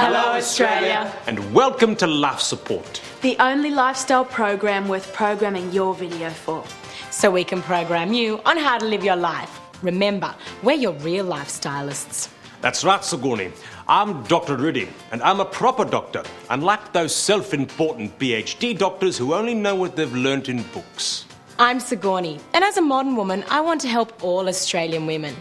Hello, Australia. And welcome to Life Support. The only lifestyle program worth programming your video for. So we can program you on how to live your life. Remember, we're your real life stylists. That's right, Sigourney. I'm Dr. Rudy, and I'm a proper doctor, unlike those self-important PhD doctors who only know what they've learnt in books. I'm Sigourney, and as a modern woman, I want to help all Australian women,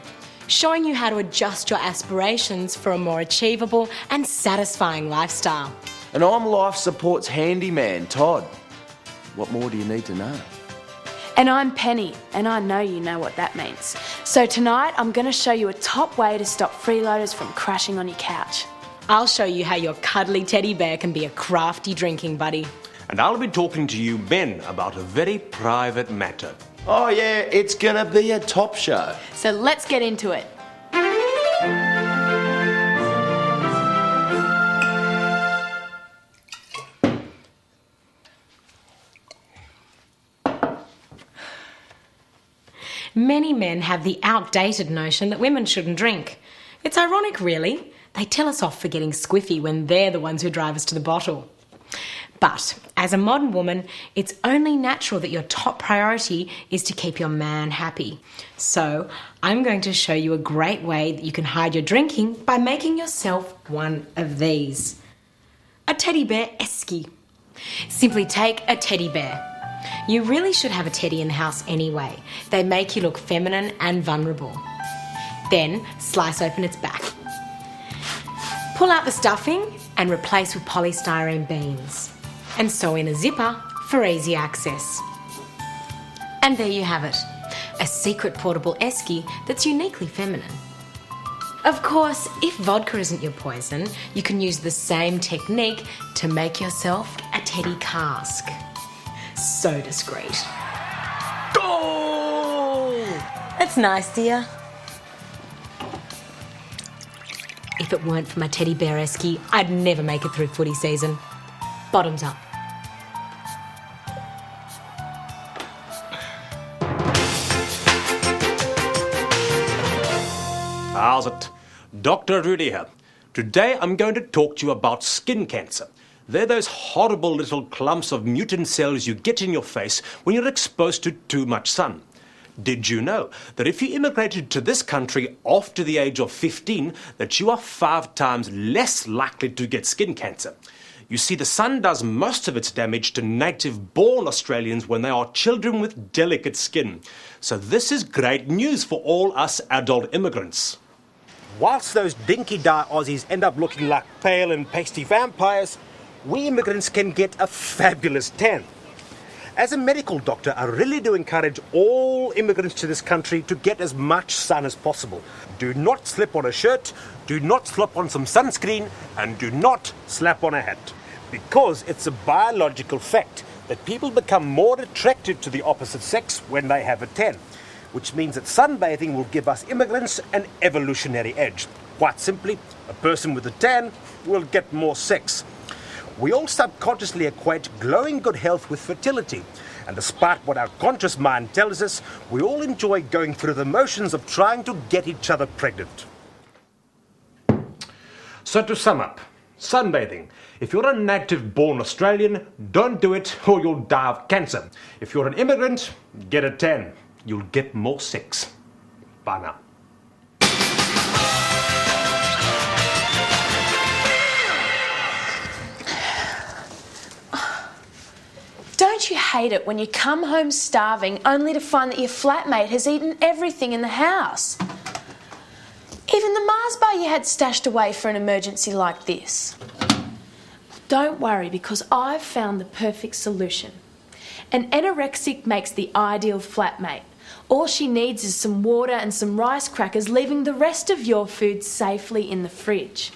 showing you how to adjust your aspirations for a more achievable and satisfying lifestyle. And I'm Life Support's handyman, Todd. What more do you need to know? And I'm Penny, and I know you know what that means. So tonight, I'm going to show you a top way to stop freeloaders from crashing on your couch. I'll show you how your cuddly teddy bear can be a crafty drinking buddy. And I'll be talking to you men about a very private matter. Oh yeah, it's gonna be a top show. So let's get into it. Many men have the outdated notion that women shouldn't drink. It's ironic, really. They tell us off for getting squiffy when they're the ones who drive us to the bottle. But as a modern woman, it's only natural that your top priority is to keep your man happy. So I'm going to show you a great way that you can hide your drinking by making yourself one of these. A teddy bear esky. Simply take a teddy bear. You really should have a teddy in the house anyway. They make you look feminine and vulnerable. Then slice open its back. Pull out the stuffing and replace with polystyrene beans. And sew in a zipper for easy access. And there you have it, a secret portable esky that's uniquely feminine. Of course, if vodka isn't your poison, you can use the same technique to make yourself a teddy cask. So discreet. Goal! That's nice, dear. If it weren't for my teddy bear esky, I'd never make it through footy season. Bottoms up. How's it? Dr. Rudy here. Today I'm going to talk to you about skin cancer. They're those horrible little clumps of mutant cells you get in your face when you're exposed to too much sun. Did you know that if you immigrated to this country after the age of 15, that you are 5 times less likely to get skin cancer? You see, the sun does most of its damage to native-born Australians when they are children with delicate skin. So this is great news for all us adult immigrants. Whilst those dinky-die Aussies end up looking like pale and pasty vampires, we immigrants can get a fabulous tan. As a medical doctor, I really do encourage all immigrants to this country to get as much sun as possible. Do not slip on a shirt, do not slip on some sunscreen, and do not slap on a hat. Because it's a biological fact that people become more attracted to the opposite sex when they have a tan, which means that sunbathing will give us immigrants an evolutionary edge. Quite simply, a person with a tan will get more sex. We all subconsciously equate glowing good health with fertility, and despite what our conscious mind tells us, we all enjoy going through the motions of trying to get each other pregnant. So to sum up, sunbathing. If you're a native-born Australian, don't do it or you'll die of cancer. If you're an immigrant, get a tan. You'll get more sex. Bye now. Don't you hate it when you come home starving only to find that your flatmate has eaten everything in the house? Even the Mars bar you had stashed away for an emergency like this. Don't worry, because I've found the perfect solution. An anorexic makes the ideal flatmate. All she needs is some water and some rice crackers, leaving the rest of your food safely in the fridge.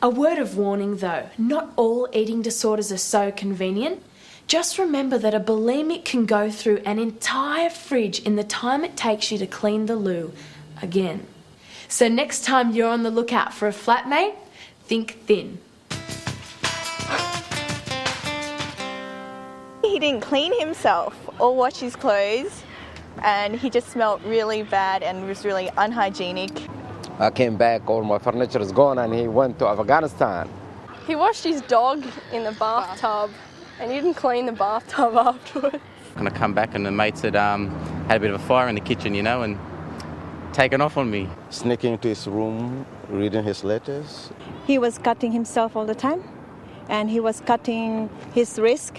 A word of warning though, not all eating disorders are so convenient. Just remember that a bulimic can go through an entire fridge in the time it takes you to clean the loo again. So next time you're on the lookout for a flatmate, think thin. He didn't clean himself or wash his clothes, and he just smelled really bad and was really unhygienic. I came back, all my furniture is gone, and he went to Afghanistan. He washed his dog in the bathtub and he didn't clean the bathtub afterwards. And I come back and the mates had had a bit of a fire in the kitchen, you know, and taken off on me. Sneaking into his room, reading his letters. He was cutting himself all the time, and he was cutting his wrist.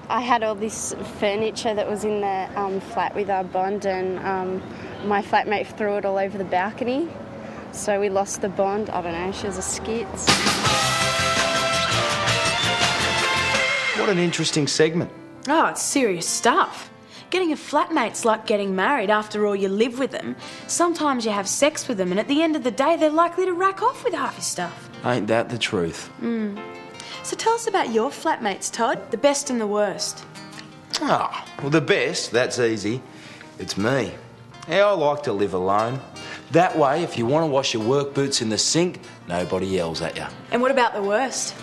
I had all this furniture that was in the flat with our bond, and my flatmate threw it all over the balcony. So we lost the bond. I don't know, she was a skits. What an interesting segment. Oh, it's serious stuff. Getting a flatmate's like getting married. After all, you live with them. Sometimes you have sex with them, and at the end of the day, they're likely to rack off with half your stuff. Ain't that the truth? So tell us about your flatmates, Todd. The best and the worst. Ah, well, the best, that's easy. It's me. Yeah, I like to live alone. That way, if you want to wash your work boots in the sink, nobody yells at you. And what about the worst?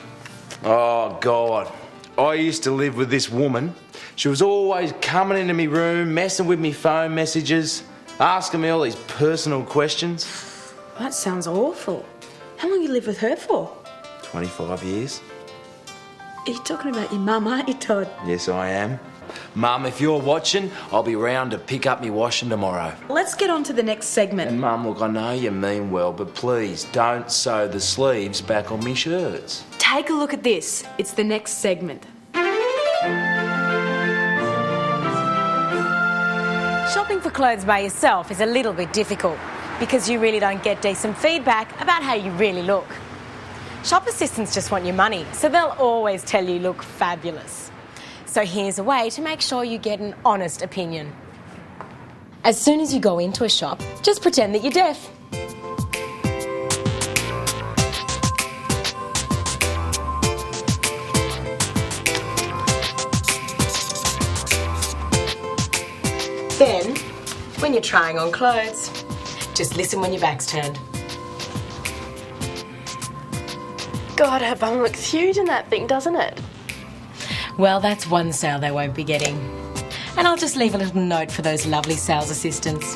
Oh, God. I used to live with this woman. She was always coming into my room, messing with me phone messages, asking me all these personal questions. That sounds awful. How long you live with her for? 25 years. Are you talking about your mum, aren't you, Todd? Yes, I am. Mum, if you're watching, I'll be round to pick up me washing tomorrow. Let's get on to the next segment. And Mum, look, I know you mean well, but please don't sew the sleeves back on me shirts. Take a look at this. It's the next segment. Shopping for clothes by yourself is a little bit difficult because you really don't get decent feedback about how you really look. Shop assistants just want your money, so they'll always tell you look fabulous. So here's a way to make sure you get an honest opinion. As soon as you go into a shop, just pretend that you're deaf. Then, when you're trying on clothes, just listen when your back's turned. God, her bum looks huge in that thing, doesn't it? Well, that's one sale they won't be getting. And I'll just leave a little note for those lovely sales assistants.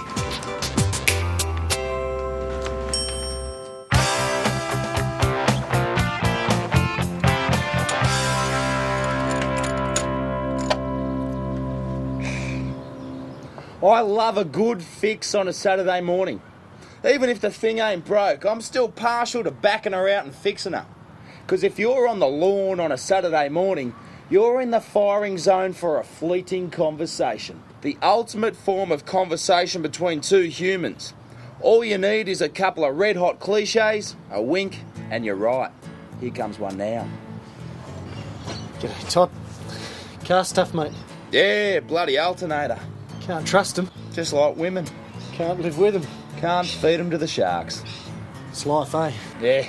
I love a good fix on a Saturday morning. Even if the thing ain't broke, I'm still partial to backing her out and fixing her. Because if you're on the lawn on a Saturday morning, you're in the firing zone for a fleeting conversation. The ultimate form of conversation between two humans. All you need is a couple of red-hot cliches, a wink, and you're right. Here comes one now. G'day, Todd. Car stuff, mate. Yeah, bloody alternator. Can't trust them. Just like women. Can't live with them. Can't feed them to the sharks. It's life, eh? Yeah.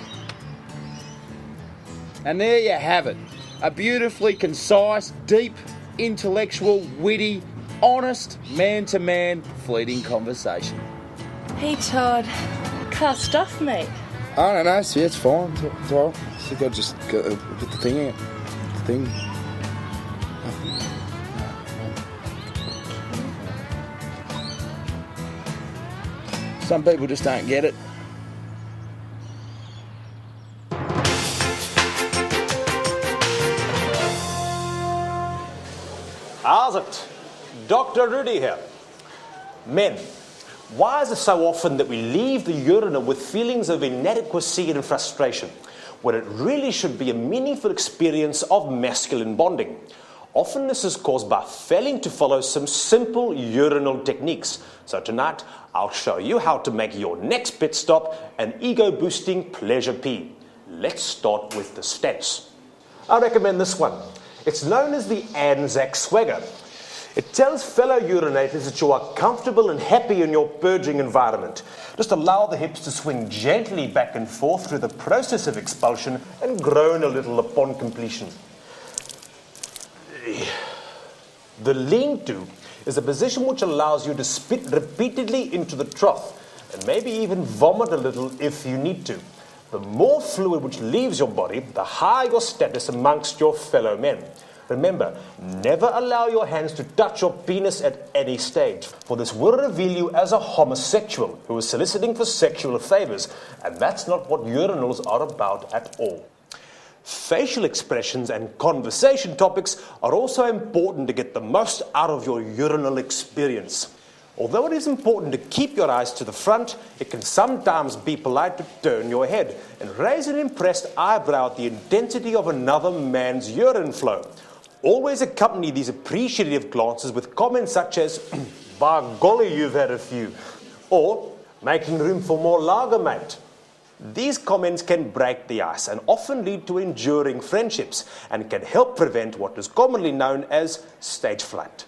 And there you have it. A beautifully concise, deep, intellectual, witty, honest, man-to-man, fleeting conversation. Hey, Todd. Car stuff, mate. I don't know, see, it's fine. It's all right. I think I'll just get the thing out. The thing. Some people just don't get it. How's it? Dr. Rudy here. Men, why is it so often that we leave the urinal with feelings of inadequacy and frustration, when it really should be a meaningful experience of masculine bonding? Often this is caused by failing to follow some simple urinal techniques. So tonight, I'll show you how to make your next pit stop an ego-boosting pleasure pee. Let's start with the stance. I recommend this one. It's known as the Anzac Swagger. It tells fellow urinators that you are comfortable and happy in your purging environment. Just allow the hips to swing gently back and forth through the process of expulsion and groan a little upon completion. The lean-to is a position which allows you to spit repeatedly into the trough and maybe even vomit a little if you need to. The more fluid which leaves your body, the higher your status amongst your fellow men. Remember, never allow your hands to touch your penis at any stage, for this will reveal you as a homosexual who is soliciting for sexual favors, and that's not what urinals are about at all. Facial expressions and conversation topics are also important to get the most out of your urinal experience. Although it is important to keep your eyes to the front, it can sometimes be polite to turn your head and raise an impressed eyebrow at the intensity of another man's urine flow. Always accompany these appreciative glances with comments such as, "By golly, you've had a few," or "Making room for more lager, mate." These comments can break the ice and often lead to enduring friendships and can help prevent what is commonly known as stage fright.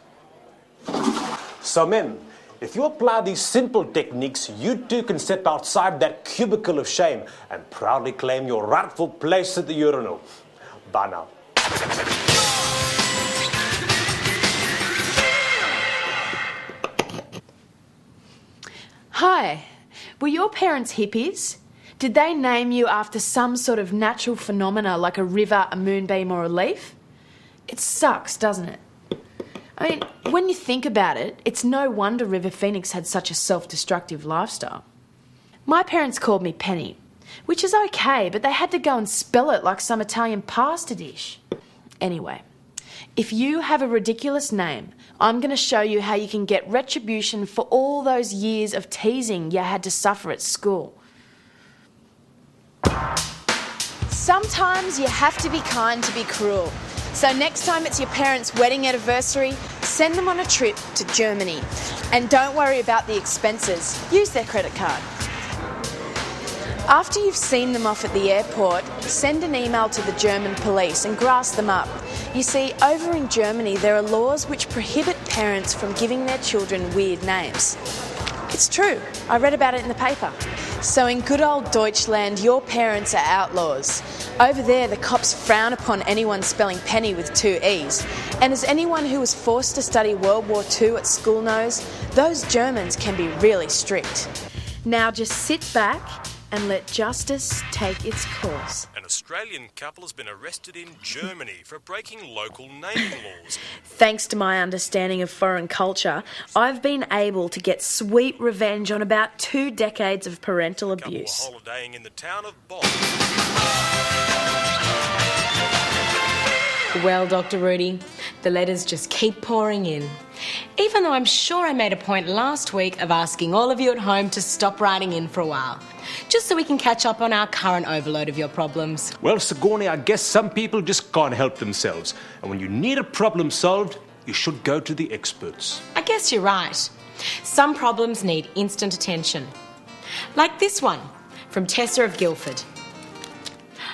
So men, if you apply these simple techniques, you too can step outside that cubicle of shame and proudly claim your rightful place at the urinal. Bye now. Hi, were your parents hippies? Did they name you after some sort of natural phenomena like a river, a moonbeam or a leaf? It sucks, doesn't it? I mean, when you think about it, it's no wonder River Phoenix had such a self-destructive lifestyle. My parents called me Penny, which is okay, but they had to go and spell it like some Italian pasta dish. Anyway, if you have a ridiculous name, I'm going to show you how you can get retribution for all those years of teasing you had to suffer at school. Sometimes you have to be kind to be cruel. So next time it's your parents' wedding anniversary, send them on a trip to Germany. And don't worry about the expenses. Use their credit card. After you've seen them off at the airport, send an email to the German police and grass them up. You see, over in Germany there are laws which prohibit parents from giving their children weird names. It's true. I read about it in the paper. So in good old Deutschland, your parents are outlaws. Over there, the cops frown upon anyone spelling penny with 2 E's. And as anyone who was forced to study World War II at school knows, those Germans can be really strict. Now just sit back and let justice take its course. An Australian couple has been arrested in Germany for breaking local naming laws. Thanks to my understanding of foreign culture, I've been able to get sweet revenge on about 2 decades of parental abuse. Couple holidaying in the town of Bonn. Well, Dr. Rudy, the letters just keep pouring in. Even though I'm sure I made a point last week of asking all of you at home to stop writing in for a while, just so we can catch up on our current overload of your problems. Well, Sigourney, I guess some people just can't help themselves. And when you need a problem solved, you should go to the experts. I guess you're right. Some problems need instant attention. Like this one, from Tessa of Guildford.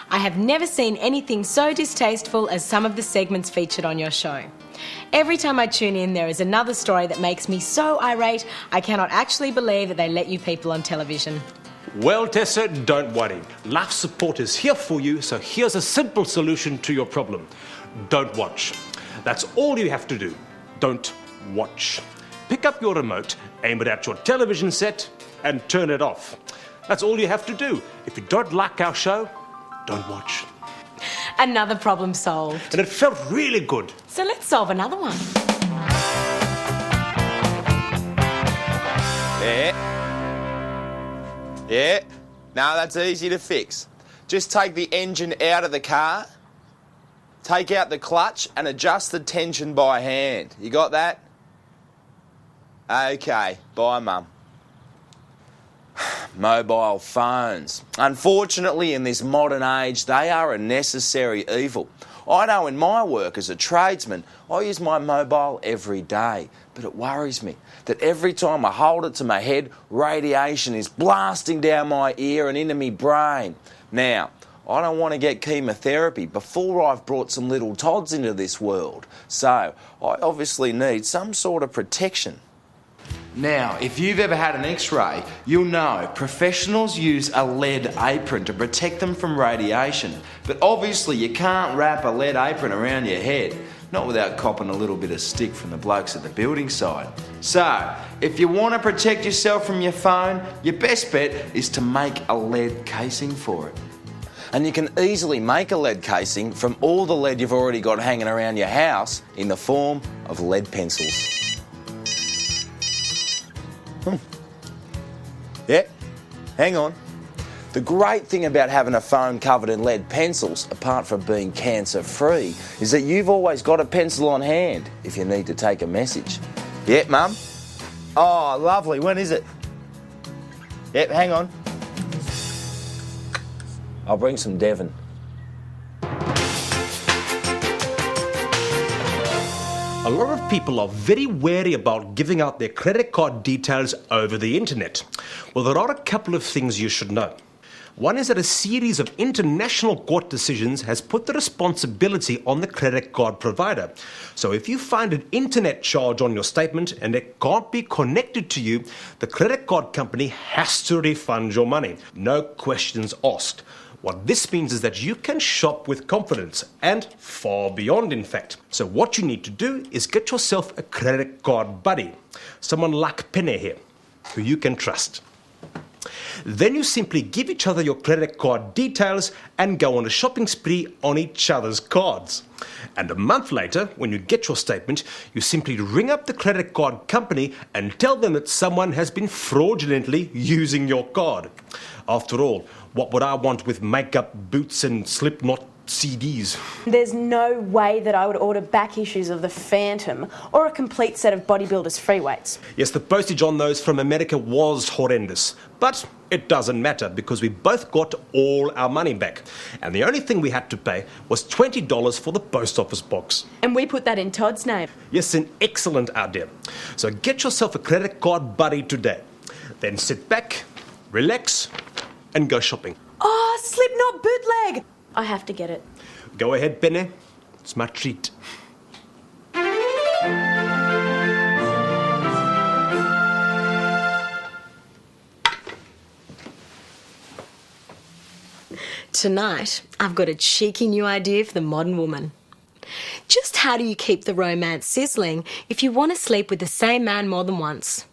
I have never seen anything so distasteful as some of the segments featured on your show. Every time I tune in, there is another story that makes me so irate, I cannot actually believe that they let you people on television. Well, Tessa, don't worry. Life support is here for you, so here's a simple solution to your problem. Don't watch. That's all you have to do. Don't watch. Pick up your remote, aim it at your television set, and turn it off. That's all you have to do. If you don't like our show, don't watch. Another problem solved. And it felt really good. So let's solve another one. Yeah. Now that's easy to fix. Just take the engine out of the car, take out the clutch and adjust the tension by hand. You got that? Okay, bye mum. Mobile phones. Unfortunately, in this modern age, they are a necessary evil. I know in my work as a tradesman, I use my mobile every day, but it worries me that every time I hold it to my head, radiation is blasting down my ear and into my brain. Now, I don't want to get chemotherapy before I've brought some little Tods into this world, so I obviously need some sort of protection. Now, if you've ever had an X-ray, you'll know professionals use a lead apron to protect them from radiation. But obviously you can't wrap a lead apron around your head, not without copping a little bit of stick from the blokes at the building site. So, if you want to protect yourself from your phone, your best bet is to make a lead casing for it. And you can easily make a lead casing from all the lead you've already got hanging around your house in the form of lead pencils. Yeah, hang on. The great thing about having a phone covered in lead pencils, apart from being cancer-free, is that you've always got a pencil on hand if you need to take a message. Yep, Mum? Oh, lovely. When is it? Yep, hang on. I'll bring some Devon. A lot of people are very wary about giving out their credit card details over the internet. Well, there are a couple of things you should know. One is that a series of international court decisions has put the responsibility on the credit card provider. So if you find an internet charge on your statement and it can't be connected to you, the credit card company has to refund your money. No questions asked. What this means is that you can shop with confidence, and far beyond, in fact. So what you need to do is get yourself a credit card buddy, someone like Penny here, who you can trust. Then you simply give each other your credit card details and go on a shopping spree on each other's cards. And a month later, when you get your statement, you simply ring up the credit card company and tell them that someone has been fraudulently using your card. After all, what would I want with makeup, boots and Slipknot CDs? There's no way that I would order back issues of The Phantom or a complete set of Bodybuilders free weights. Yes, the postage on those from America was horrendous, but it doesn't matter because we both got all our money back. And the only thing we had to pay was $20 for the post office box. And we put that in Todd's name. Yes, an excellent idea. So get yourself a credit card buddy today. Then sit back, relax, and go shopping. Oh, Slipknot bootleg! I have to get it. Go ahead, Penny. It's my treat. Tonight, I've got a cheeky new idea for the modern woman. Just how do you keep the romance sizzling if you want to sleep with the same man more than once?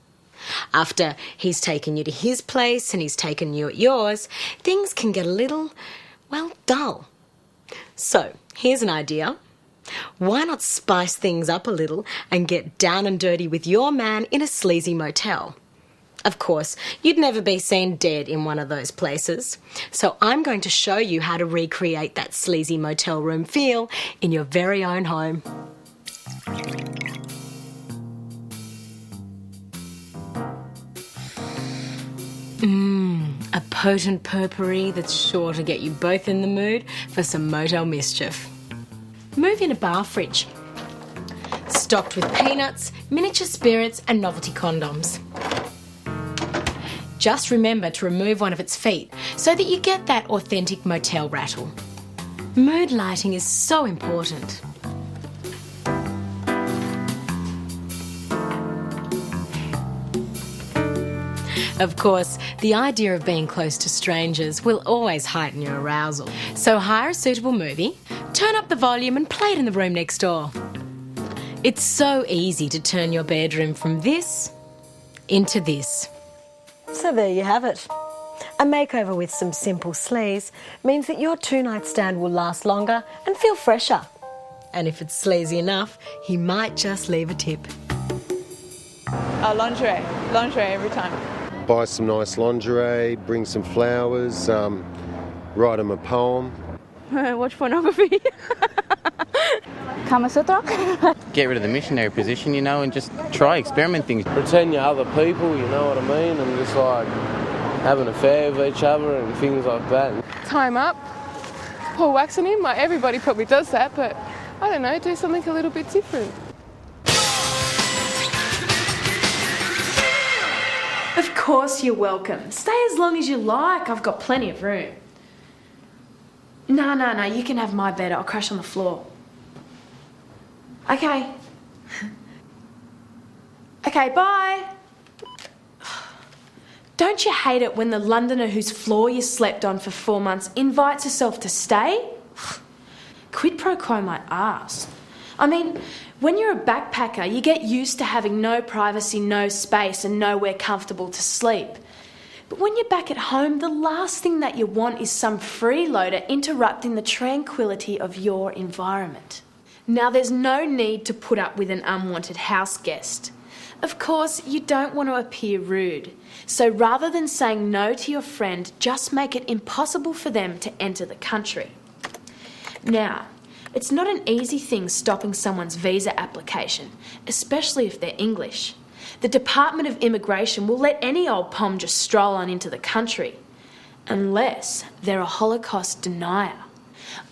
After he's taken you to his place and he's taken you at yours, things can get a little, well, dull. So, here's an idea. Why not spice things up a little and get down and dirty with your man in a sleazy motel? Of course, you'd never be seen dead in one of those places. So I'm going to show you how to recreate that sleazy motel room feel in your very own home. A potent potpourri that's sure to get you both in the mood for some motel mischief. Move in a bar fridge, stocked with peanuts, miniature spirits and novelty condoms. Just remember to remove one of its feet so that you get that authentic motel rattle. Mood lighting is so important. Of course, the idea of being close to strangers will always heighten your arousal. So hire a suitable movie, turn up the volume and play it in the room next door. It's so easy to turn your bedroom from this into this. So there you have it. A makeover with some simple sleaze means that your two-night stand will last longer and feel fresher. And if it's sleazy enough, he might just leave a tip. Lingerie every time. Buy some nice lingerie, bring some flowers, write him a poem. Watch pornography. Kama Sutra. Get rid of the missionary position, you know, and just try experiment things. Pretend you're other people, you know what I mean, and just like have an affair with each other and things like that. Tie him up, pour wax on him. Like everybody probably does that, but I don't know, do something a little bit different. Of course you're welcome. Stay as long as you like. I've got plenty of room. No, you can have my bed. I'll crash on the floor. Okay. Okay, bye. Don't you hate it when the Londoner whose floor you slept on for 4 months invites herself to stay? Quid pro quo my arse. I mean, when you're a backpacker, you get used to having no privacy, no space, and nowhere comfortable to sleep. But when you're back at home, the last thing that you want is some freeloader interrupting the tranquility of your environment. Now, there's no need to put up with an unwanted house guest. Of course, you don't want to appear rude. So rather than saying no to your friend, just make it impossible for them to enter the country. Now, it's not an easy thing stopping someone's visa application, especially if they're English. The Department of Immigration will let any old pom just stroll on into the country, unless they're a Holocaust denier.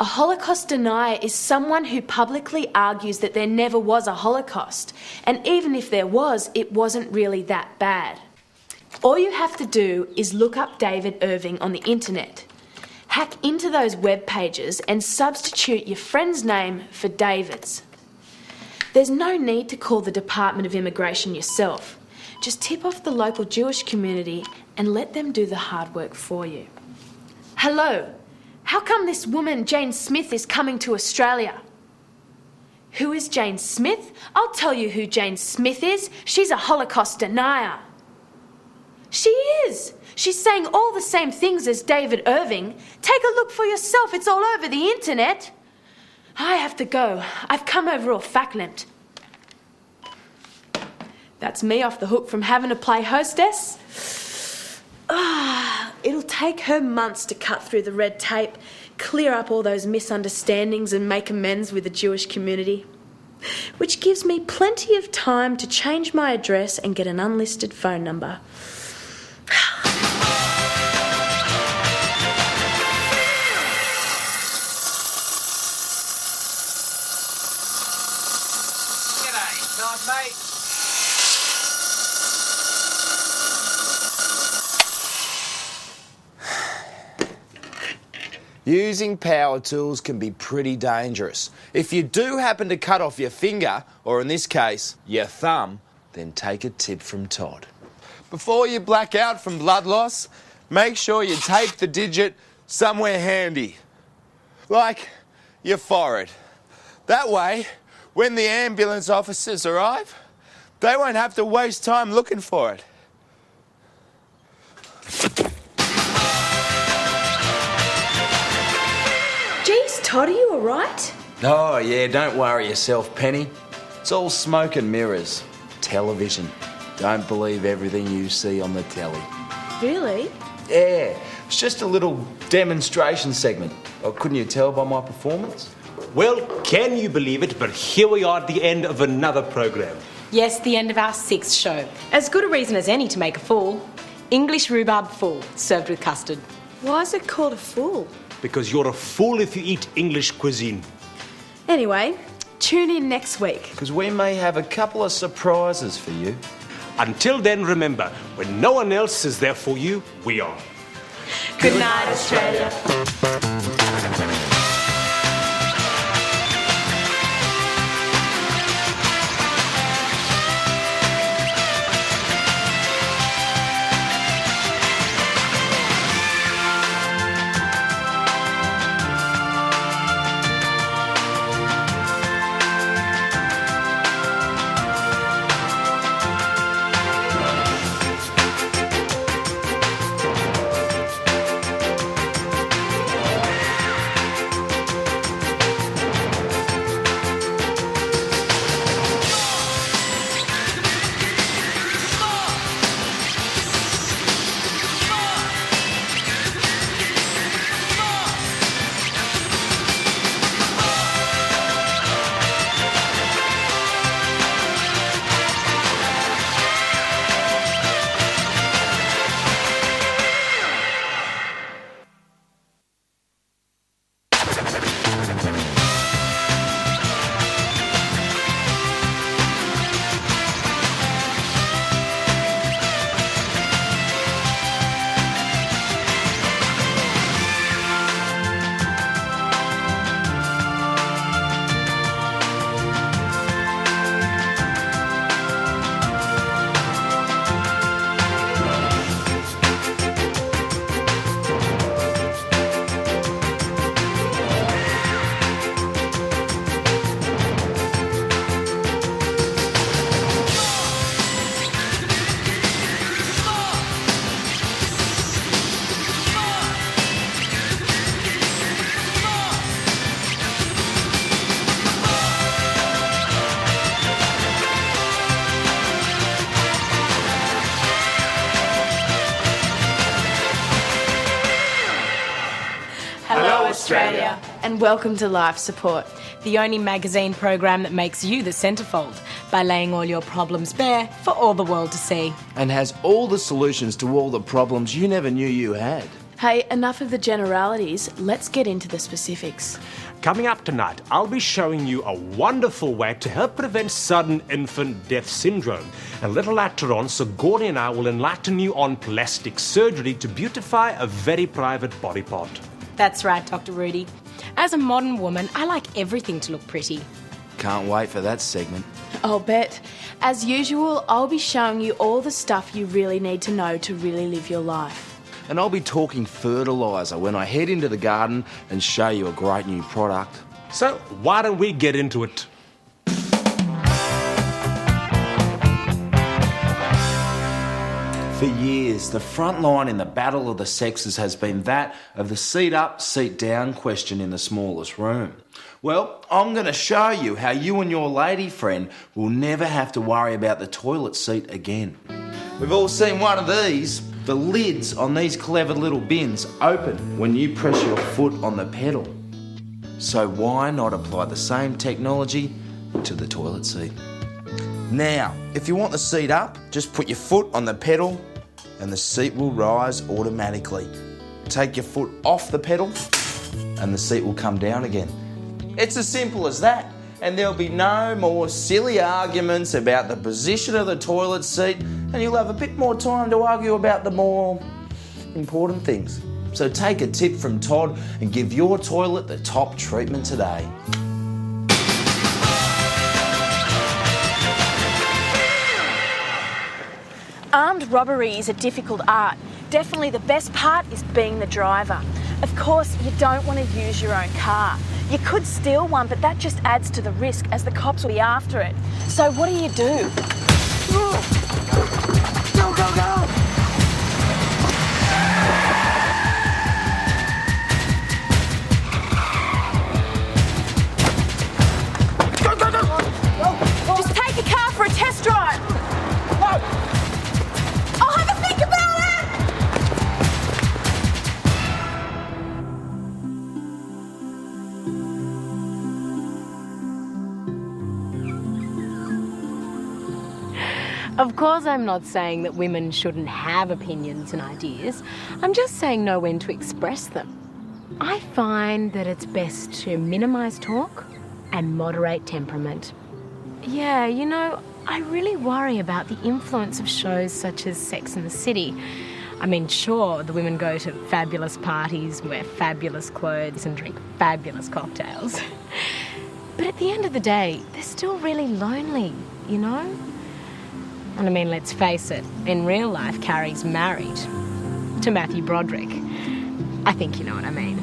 A Holocaust denier is someone who publicly argues that there never was a Holocaust, and even if there was, it wasn't really that bad. All you have to do is look up David Irving on the internet. Hack into those web pages and substitute your friend's name for David's. There's no need to call the Department of Immigration yourself. Just tip off the local Jewish community and let them do the hard work for you. Hello, how come this woman, Jane Smith, is coming to Australia? Who is Jane Smith? I'll tell you who Jane Smith is. She's a Holocaust denier. She is. She's saying all the same things as David Irving. Take a look for yourself. It's all over the internet. I have to go. I've come over all verklempt. That's me off the hook from having to play hostess. It'll take her months to cut through the red tape, clear up all those misunderstandings and make amends with the Jewish community. Which gives me plenty of time to change my address and get an unlisted phone number. G'day, nice mate. Using power tools can be pretty dangerous. If you do happen to cut off your finger, or in this case, your thumb, then take a tip from Todd. Before you black out from blood loss, make sure you tape the digit somewhere handy, like your forehead. That way, when the ambulance officers arrive, they won't have to waste time looking for it. Geez, Todd, are you all right? Oh, yeah, don't worry yourself, Penny. It's all smoke and mirrors. Television. Don't believe everything you see on the telly. Really? Yeah, it's just a little demonstration segment. Oh, couldn't you tell by my performance? Well, can you believe it? But here we are at the end of another program. Yes, the end of our 6th show. As good a reason as any to make a fool. English rhubarb fool, served with custard. Why is it called a fool? Because you're a fool if you eat English cuisine. Anyway, tune in next week. Because we may have a couple of surprises for you. Until then, remember, when no one else is there for you, we are. Good night, Australia. and welcome to Life Support, the only magazine program that makes you the centrefold by laying all your problems bare for all the world to see. And has all the solutions to all the problems you never knew you had. Hey, enough of the generalities. Let's get into the specifics. Coming up tonight, I'll be showing you a wonderful way to help prevent sudden infant death syndrome. And a little later on, Sigourney and I will enlighten you on plastic surgery to beautify a very private body part. That's right, Dr. Rudy. As a modern woman, I like everything to look pretty. Can't wait for that segment. I'll bet. As usual, I'll be showing you all the stuff you really need to know to really live your life. And I'll be talking fertiliser when I head into the garden and show you a great new product. So why don't we get into it? For years, the front line in the battle of the sexes has been that of the seat up, seat down question in the smallest room. Well, I'm going to show you how you and your lady friend will never have to worry about the toilet seat again. We've all seen one of these. The lids on these clever little bins open when you press your foot on the pedal. So why not apply the same technology to the toilet seat? Now, if you want the seat up, just put your foot on the pedal and the seat will rise automatically. Take your foot off the pedal and the seat will come down again. It's as simple as that. And there'll be no more silly arguments about the position of the toilet seat, and you'll have a bit more time to argue about the more important things. So take a tip from Todd and give your toilet the top treatment today. Armed robbery is a difficult art. Definitely the best part is being the driver. Of course, you don't want to use your own car. You could steal one, but that just adds to the risk as the cops will be after it. So what do? Go, go, go! Go, go, go! Just take a car for a test drive. No. I'll have a think about it! Of course, I'm not saying that women shouldn't have opinions and ideas. I'm just saying know when to express them. I find that it's best to minimise talk and moderate temperament. Yeah, you know, I really worry about the influence of shows such as Sex and the City. I mean, sure, the women go to fabulous parties, wear fabulous clothes and drink fabulous cocktails. But at the end of the day, they're still really lonely, you know? And I mean, let's face it, in real life, Carrie's married to Matthew Broderick. I think you know what I mean.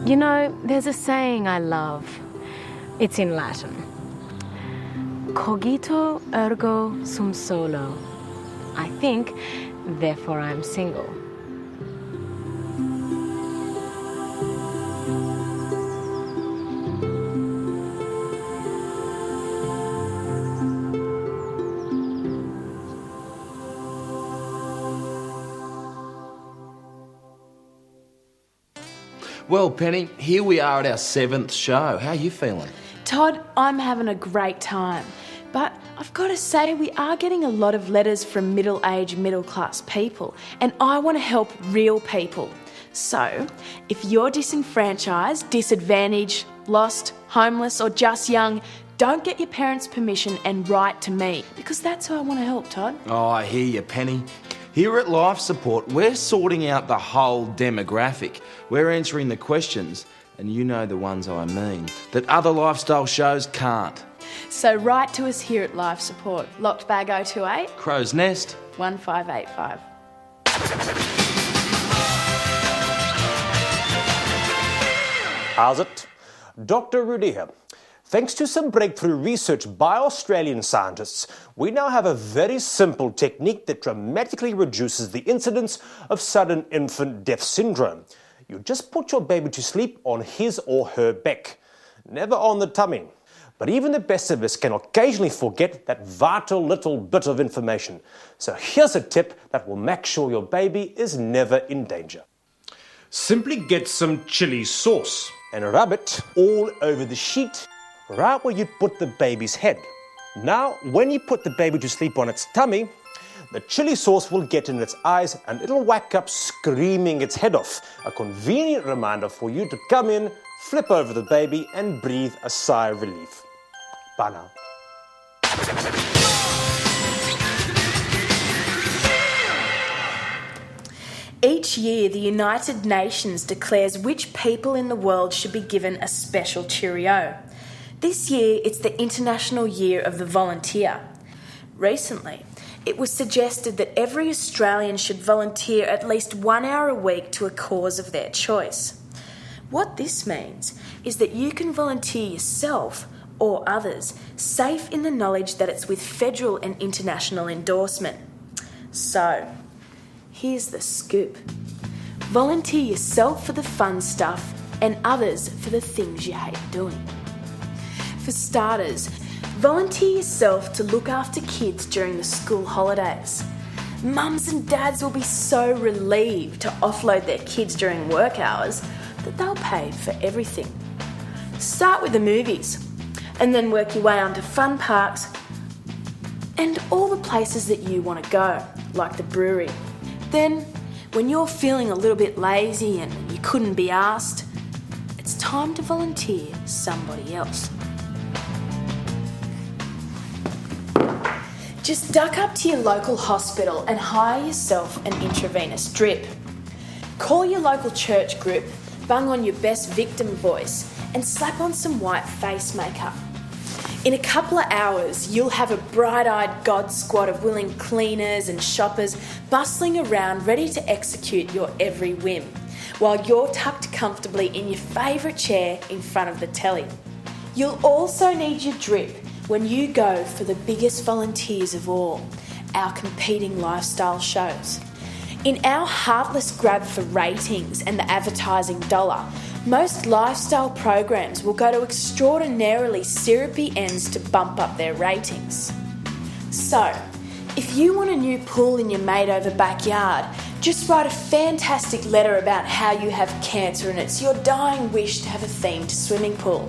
You know, there's a saying I love. It's in Latin. Cogito ergo sum solo. I think, therefore I'm single. Well, Penny, here we are at our 7th show. How are you feeling? Todd, I'm having a great time. But I've got to say, we are getting a lot of letters from middle-aged, middle-class people, and I want to help real people. So, if you're disenfranchised, disadvantaged, lost, homeless, or just young, don't get your parents' permission and write to me, because that's who I want to help, Todd. Oh, I hear you, Penny. Here at Life Support, we're sorting out the whole demographic. We're answering the questions, and you know the ones I mean, that other lifestyle shows can't. So write to us here at Life Support. Locked bag 028 Crow's Nest 1585. How's it? Dr. Rudy here. Thanks to some breakthrough research by Australian scientists, we now have a very simple technique that dramatically reduces the incidence of sudden infant death syndrome. You just put your baby to sleep on his or her back, never on the tummy. But even the best of us can occasionally forget that vital little bit of information. So here's a tip that will make sure your baby is never in danger. Simply get some chili sauce and rub it all over the sheet, right where you put the baby's head. Now, when you put the baby to sleep on its tummy, the chili sauce will get in its eyes and it'll wake up screaming its head off. A convenient reminder for you to come in, flip over the baby and breathe a sigh of relief. Bye now. Each year, the United Nations declares which people in the world should be given a special Cheerio. This year, it's the International Year of the Volunteer. Recently, it was suggested that every Australian should volunteer at least 1 hour a week to a cause of their choice. What this means is that you can volunteer yourself or others, safe in the knowledge that it's with federal and international endorsement. So, here's the scoop. Volunteer yourself for the fun stuff and others for the things you hate doing. For starters, volunteer yourself to look after kids during the school holidays. Mums and dads will be so relieved to offload their kids during work hours that they'll pay for everything. Start with the movies and then work your way onto fun parks and all the places that you want to go, like the brewery. Then, when you're feeling a little bit lazy and you couldn't be asked, it's time to volunteer somebody else. Just duck up to your local hospital and hire yourself an intravenous drip. Call your local church group, bung on your best victim voice, and slap on some white face makeup. In a couple of hours, you'll have a bright-eyed God squad of willing cleaners and shoppers bustling around ready to execute your every whim, while you're tucked comfortably in your favourite chair in front of the telly. You'll also need your drip when you go for the biggest volunteers of all, our competing lifestyle shows. In our heartless grab for ratings and the advertising dollar, most lifestyle programs will go to extraordinarily syrupy ends to bump up their ratings. So, if you want a new pool in your made-over backyard, just write a fantastic letter about how you have cancer and it's your dying wish to have a themed swimming pool.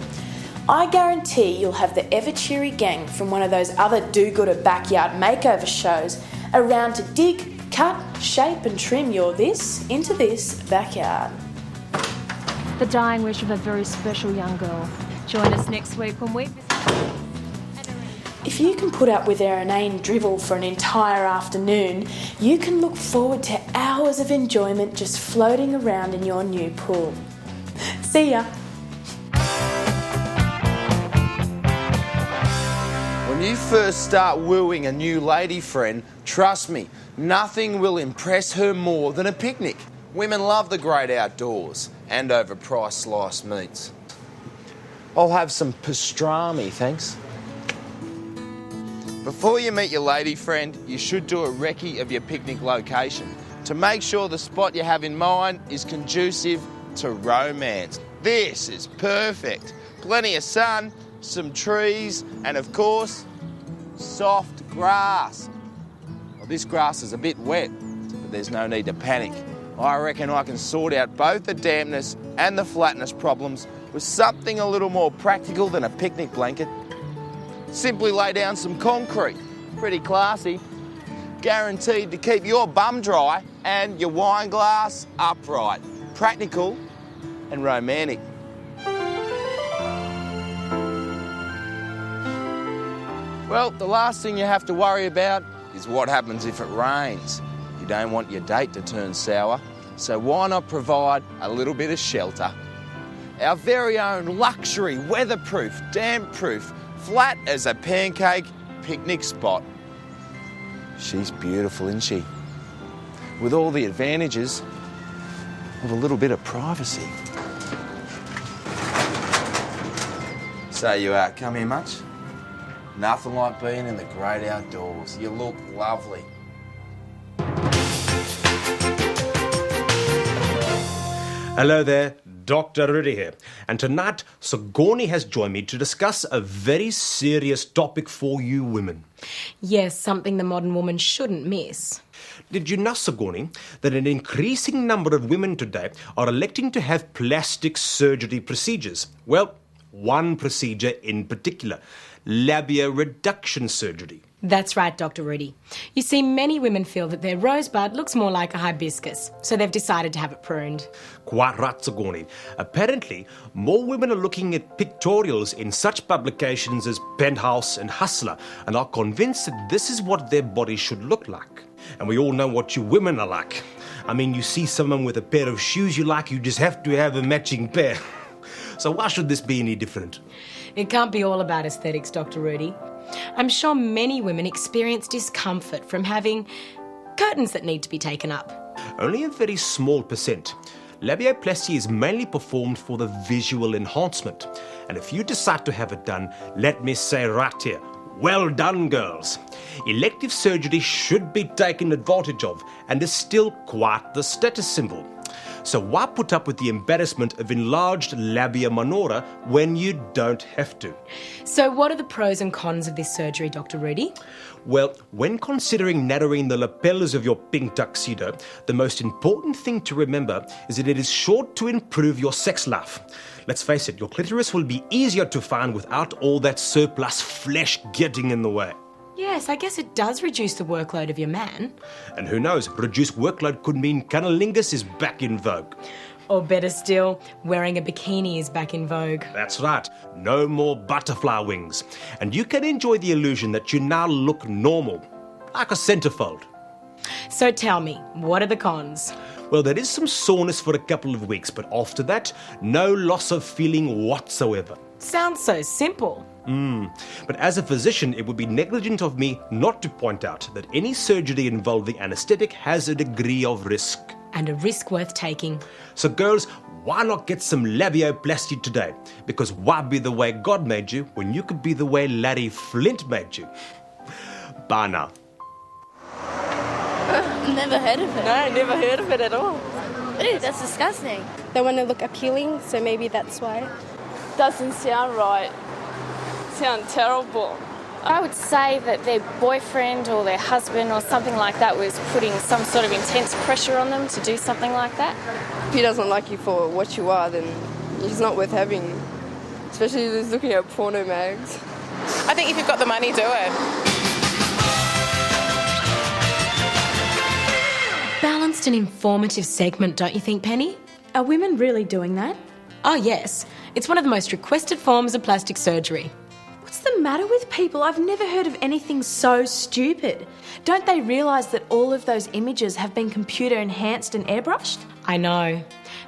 I guarantee you'll have the ever-cheery gang from one of those other do-gooder backyard makeover shows around to dig, cut, shape and trim your this into this backyard. The dying wish of a very special young girl. Join us next week when we visit. If you can put up with their inane drivel for an entire afternoon, you can look forward to hours of enjoyment just floating around in your new pool. See ya. When you first start wooing a new lady friend, trust me, nothing will impress her more than a picnic. Women love the great outdoors and overpriced sliced meats. I'll have some pastrami, thanks. Before you meet your lady friend, you should do a recce of your picnic location to make sure the spot you have in mind is conducive to romance. This is perfect. Plenty of sun, some trees, and of course, soft grass. Well, this grass is a bit wet, but there's no need to panic. I reckon I can sort out both the dampness and the flatness problems with something a little more practical than a picnic blanket. Simply lay down some concrete. Pretty classy. Guaranteed to keep your bum dry and your wine glass upright. Practical and romantic. Well, the last thing you have to worry about is what happens if it rains. You don't want your date to turn sour, so why not provide a little bit of shelter? Our very own luxury, weatherproof, damp-proof, flat as a pancake picnic spot. She's beautiful, isn't she? With all the advantages of a little bit of privacy. So you come here much? Nothing like being in the great outdoors. You look lovely. Hello there, Dr. Rudy here. And tonight, Sigourney has joined me to discuss a very serious topic for you women. Yes, something the modern woman shouldn't miss. Did you know, Sigourney, that an increasing number of women today are electing to have plastic surgery procedures? Well, one procedure in particular, labia reduction surgery. That's right, Dr. Rudy. You see, many women feel that their rosebud looks more like a hibiscus, so they've decided to have it pruned. Quite right, Sigourney. Apparently, more women are looking at pictorials in such publications as Penthouse and Hustler and are convinced that this is what their body should look like. And we all know what you women are like. I mean, you see someone with a pair of shoes you like, you just have to have a matching pair. So why should this be any different? It can't be all about aesthetics, Dr. Rudy. I'm sure many women experience discomfort from having curtains that need to be taken up. Only a very small percent. Labioplasty is mainly performed for the visual enhancement. And if you decide to have it done, let me say right here, well done, girls. Elective surgery should be taken advantage of and is still quite the status symbol. So why put up with the embarrassment of enlarged labia minora when you don't have to? So what are the pros and cons of this surgery, Dr. Rudy? Well, when considering narrowing the lapels of your pink tuxedo, the most important thing to remember is that it is sure to improve your sex life. Let's face it, your clitoris will be easier to find without all that surplus flesh getting in the way. Yes, I guess it does reduce the workload of your man. And who knows, reduced workload could mean cunnilingus is back in vogue. Or better still, wearing a bikini is back in vogue. That's right, no more butterfly wings. And you can enjoy the illusion that you now look normal, like a centerfold. So tell me, what are the cons? Well, there is some soreness for a couple of weeks, but after that, no loss of feeling whatsoever. Sounds so simple. But as a physician, it would be negligent of me not to point out that any surgery involving anaesthetic has a degree of risk. And a risk worth taking. So girls, why not get some labioplasty today? Because why be the way God made you when you could be the way Larry Flint made you? Bye now. Never heard of it. No, never heard of it at all. Ew, that's disgusting. They want to look appealing, so maybe that's why. Doesn't sound right. Sound terrible. I would say that their boyfriend or their husband or something like that was putting some sort of intense pressure on them to do something like that. If he doesn't like you for what you are, then he's not worth having. Especially if he's looking at porno mags. I think if you've got the money, do it. Balanced and informative segment, don't you think, Penny? Are women really doing that? Oh, yes. It's one of the most requested forms of plastic surgery. What's the matter with people? I've never heard of anything so stupid. Don't they realise that all of those images have been computer enhanced and airbrushed? I know.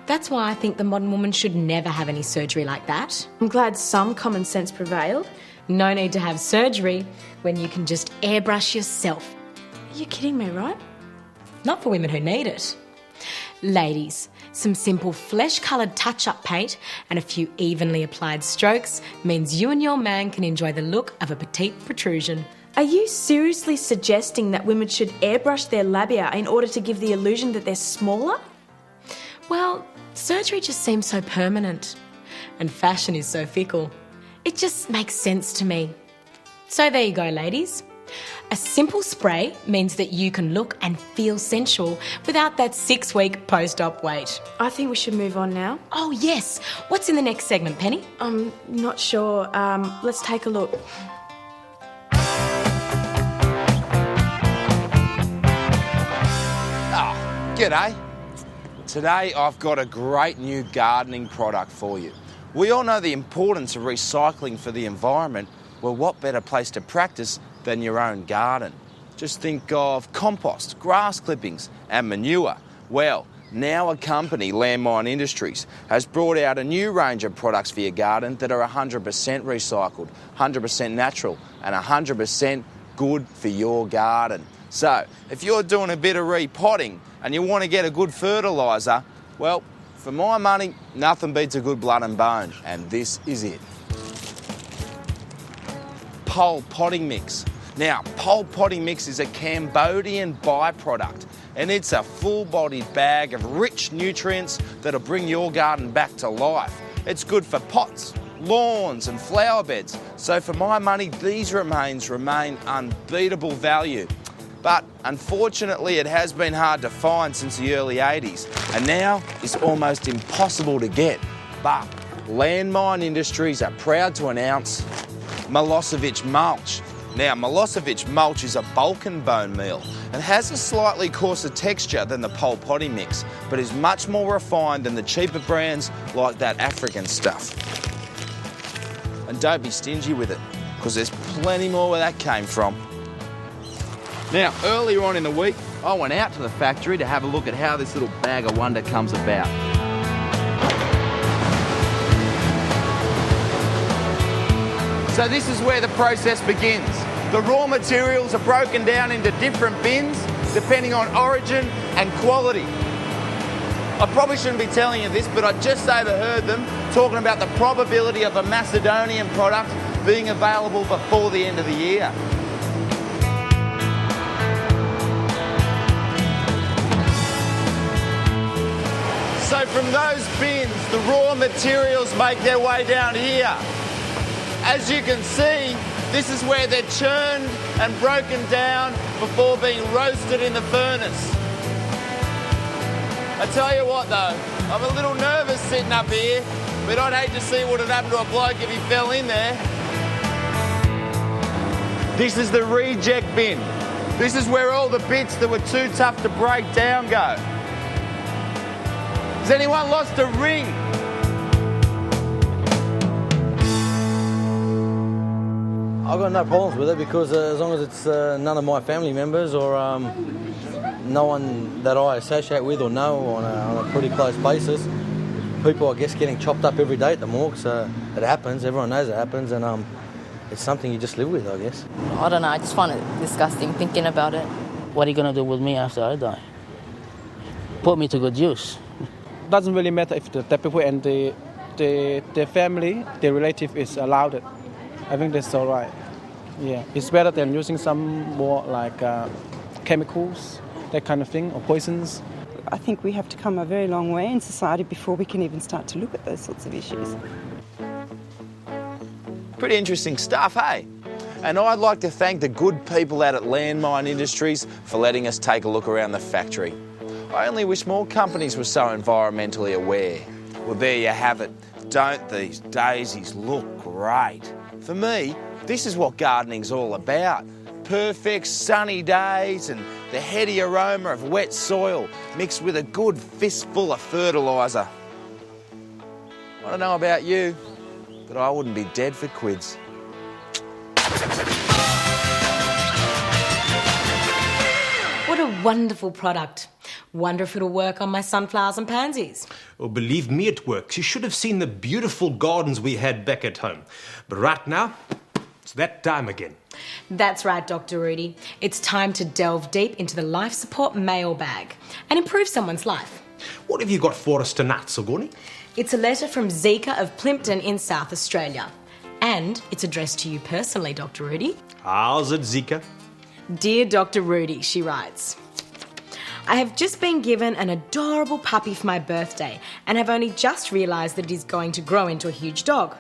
That's why I think the modern woman should never have any surgery like that. I'm glad some common sense prevailed. No need to have surgery when you can just airbrush yourself. Are you kidding me, right? Not for women who need it. Ladies, some simple flesh-coloured touch-up paint and a few evenly applied strokes means you and your man can enjoy the look of a petite protrusion. Are you seriously suggesting that women should airbrush their labia in order to give the illusion that they're smaller? Well, surgery just seems so permanent, and fashion is so fickle. It just makes sense to me. So there you go, ladies. A simple spray means that you can look and feel sensual without that 6-week post-op wait. I think we should move on now. Oh, yes. What's in the next segment, Penny? I'm not sure. Let's take a look. G'day. Today I've got a great new gardening product for you. We all know the importance of recycling for the environment. Well, what better place to practice than your own garden? Just think of compost, grass clippings and manure. Well, now a company, Landmine Industries, has brought out a new range of products for your garden that are 100% recycled, 100% natural and 100% good for your garden. So, if you're doing a bit of repotting and you want to get a good fertiliser, well, for my money, nothing beats a good blood and bone, and this is it. Pole Potting Mix. Now, Pole Potting Mix is a Cambodian byproduct and it's a full-bodied bag of rich nutrients that'll bring your garden back to life. It's good for pots, lawns and flower beds. So for my money, these remain unbeatable value. But unfortunately, it has been hard to find since the early 80s, and now it's almost impossible to get. But Landmine Industries are proud to announce Milosevic Mulch. Now, Milosevic Mulch is a Balkan bone meal and has a slightly coarser texture than the Pol Potty mix, but is much more refined than the cheaper brands like that African stuff. And don't be stingy with it, because there's plenty more where that came from. Now, earlier on in the week, I went out to the factory to have a look at how this little bag of wonder comes about. So this is where the process begins. The raw materials are broken down into different bins depending on origin and quality. I probably shouldn't be telling you this, but I just overheard them talking about the probability of a Macedonian product being available before the end of the year. So from those bins, the raw materials make their way down here. As you can see, this is where they're churned and broken down before being roasted in the furnace. I tell you what though, I'm a little nervous sitting up here, but I'd hate to see what would happen to a bloke if he fell in there. This is the reject bin. This is where all the bits that were too tough to break down go. Has anyone lost a ring? I've got no problems with it because as long as it's none of my family members or no one that I associate with or know on a pretty close basis, people, I guess, getting chopped up every day at the morgue, so it happens, everyone knows it happens, and it's something you just live with, I guess. I don't know, I just find it disgusting thinking about it. What are you going to do with me after I die? Put me to good use. Doesn't really matter if the people and their family, their relative is allowed it. I think that's all right. Yeah, it's better than using some more like chemicals, that kind of thing, or poisons. I think we have to come a very long way in society before we can even start to look at those sorts of issues. Pretty interesting stuff, hey? And I'd like to thank the good people out at Landmine Industries for letting us take a look around the factory. I only wish more companies were so environmentally aware. Well, there you have it. Don't these daisies look great? For me, this is what gardening's all about. Perfect sunny days and the heady aroma of wet soil mixed with a good fistful of fertiliser. I don't know about you, but I wouldn't be dead for quids. What a wonderful product. Wonder if it'll work on my sunflowers and pansies. Oh, believe me, it works. You should have seen the beautiful gardens we had back at home. But right now, it's that time again. That's right, Dr. Rudy. It's time to delve deep into the life support mailbag and improve someone's life. What have you got for us tonight, Sigourney? It's a letter from Zika of Plympton in South Australia. And it's addressed to you personally, Dr. Rudy. How's it, Zika? Dear Dr. Rudy, she writes, I have just been given an adorable puppy for my birthday and have only just realised that it is going to grow into a huge dog.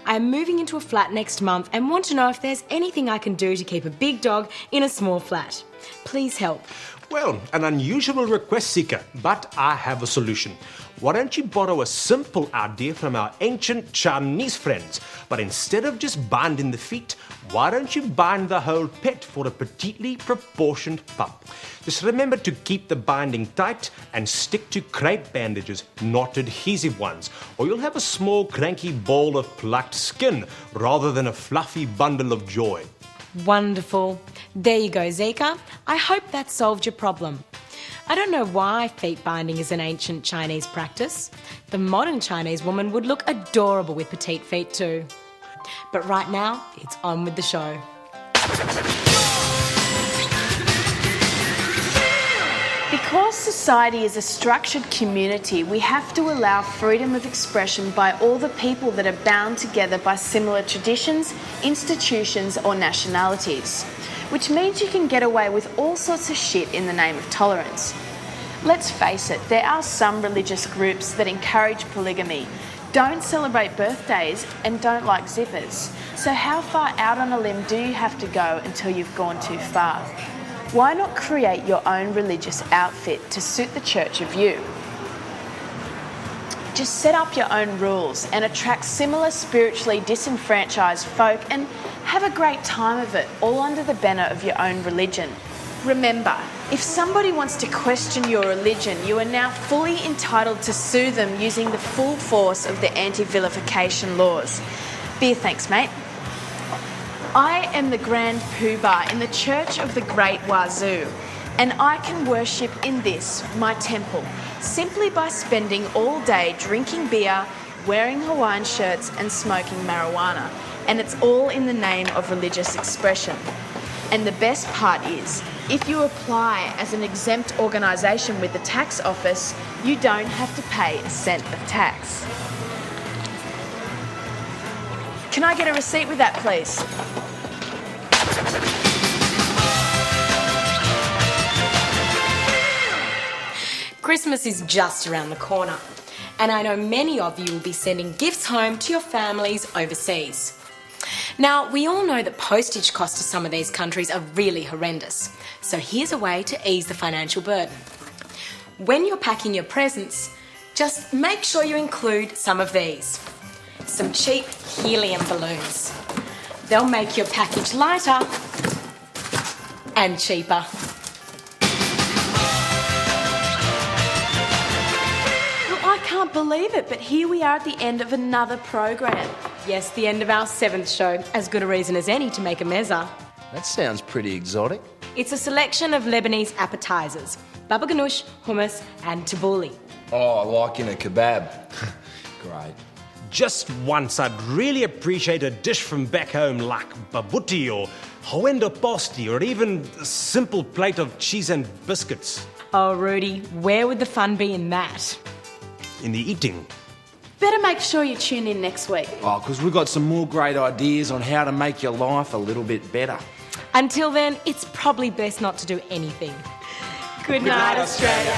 I am moving into a flat next month and want to know if there's anything I can do to keep a big dog in a small flat. Please help. Well, an unusual request, Zika, but I have a solution. Why don't you borrow a simple idea from our ancient Chinese friends, but instead of just binding the feet, why don't you bind the whole pet for a petitely proportioned pup? Just remember to keep the binding tight and stick to crepe bandages, not adhesive ones, or you'll have a small cranky ball of plucked skin rather than a fluffy bundle of joy. Wonderful. There you go, Zika. I hope that solved your problem. I don't know why feet binding is an ancient Chinese practice. The modern Chinese woman would look adorable with petite feet too. But right now, it's on with the show. Because society is a structured community, we have to allow freedom of expression by all the people that are bound together by similar traditions, institutions or nationalities. which means you can get away with all sorts of shit in the name of tolerance. Let's face it, there are some religious groups that encourage polygamy, don't celebrate birthdays, and don't like zippers. So how far out on a limb do you have to go until you've gone too far? Why not create your own religious outfit to suit the church of you? Just set up your own rules and attract similar spiritually disenfranchised folk and have a great time of it, all under the banner of your own religion. Remember, if somebody wants to question your religion, you are now fully entitled to sue them using the full force of the anti-vilification laws. Beer thanks, mate. I am the Grand Poobah in the Church of the Great Wazoo, and I can worship in this, my temple, simply by spending all day drinking beer, wearing Hawaiian shirts and smoking marijuana, and it's all in the name of religious expression. And the best part is, if you apply as an exempt organisation with the tax office, you don't have to pay a cent of tax. Can I get a receipt with that, please? Christmas is just around the corner, and I know many of you will be sending gifts home to your families overseas. Now, we all know that postage costs to some of these countries are really horrendous, so here's a way to ease the financial burden. When you're packing your presents, just make sure you include some of these. Some cheap helium balloons. They'll make your package lighter and cheaper. I can't believe it, but here we are at the end of another program. Yes, the end of our 7th show. As good a reason as any to make a mezza. That sounds pretty exotic. It's a selection of Lebanese appetizers, baba ganoush, hummus and tabbouleh. Oh, like in a kebab. Great. Just once, I'd really appreciate a dish from back home like babuti or hoendo posti or even a simple plate of cheese and biscuits. Oh, Rudy, where would the fun be in that? In the eating. Better make sure you tune in next week. Oh, because we've got some more great ideas on how to make your life a little bit better. Until then, it's probably best not to do anything. Good night, Australia.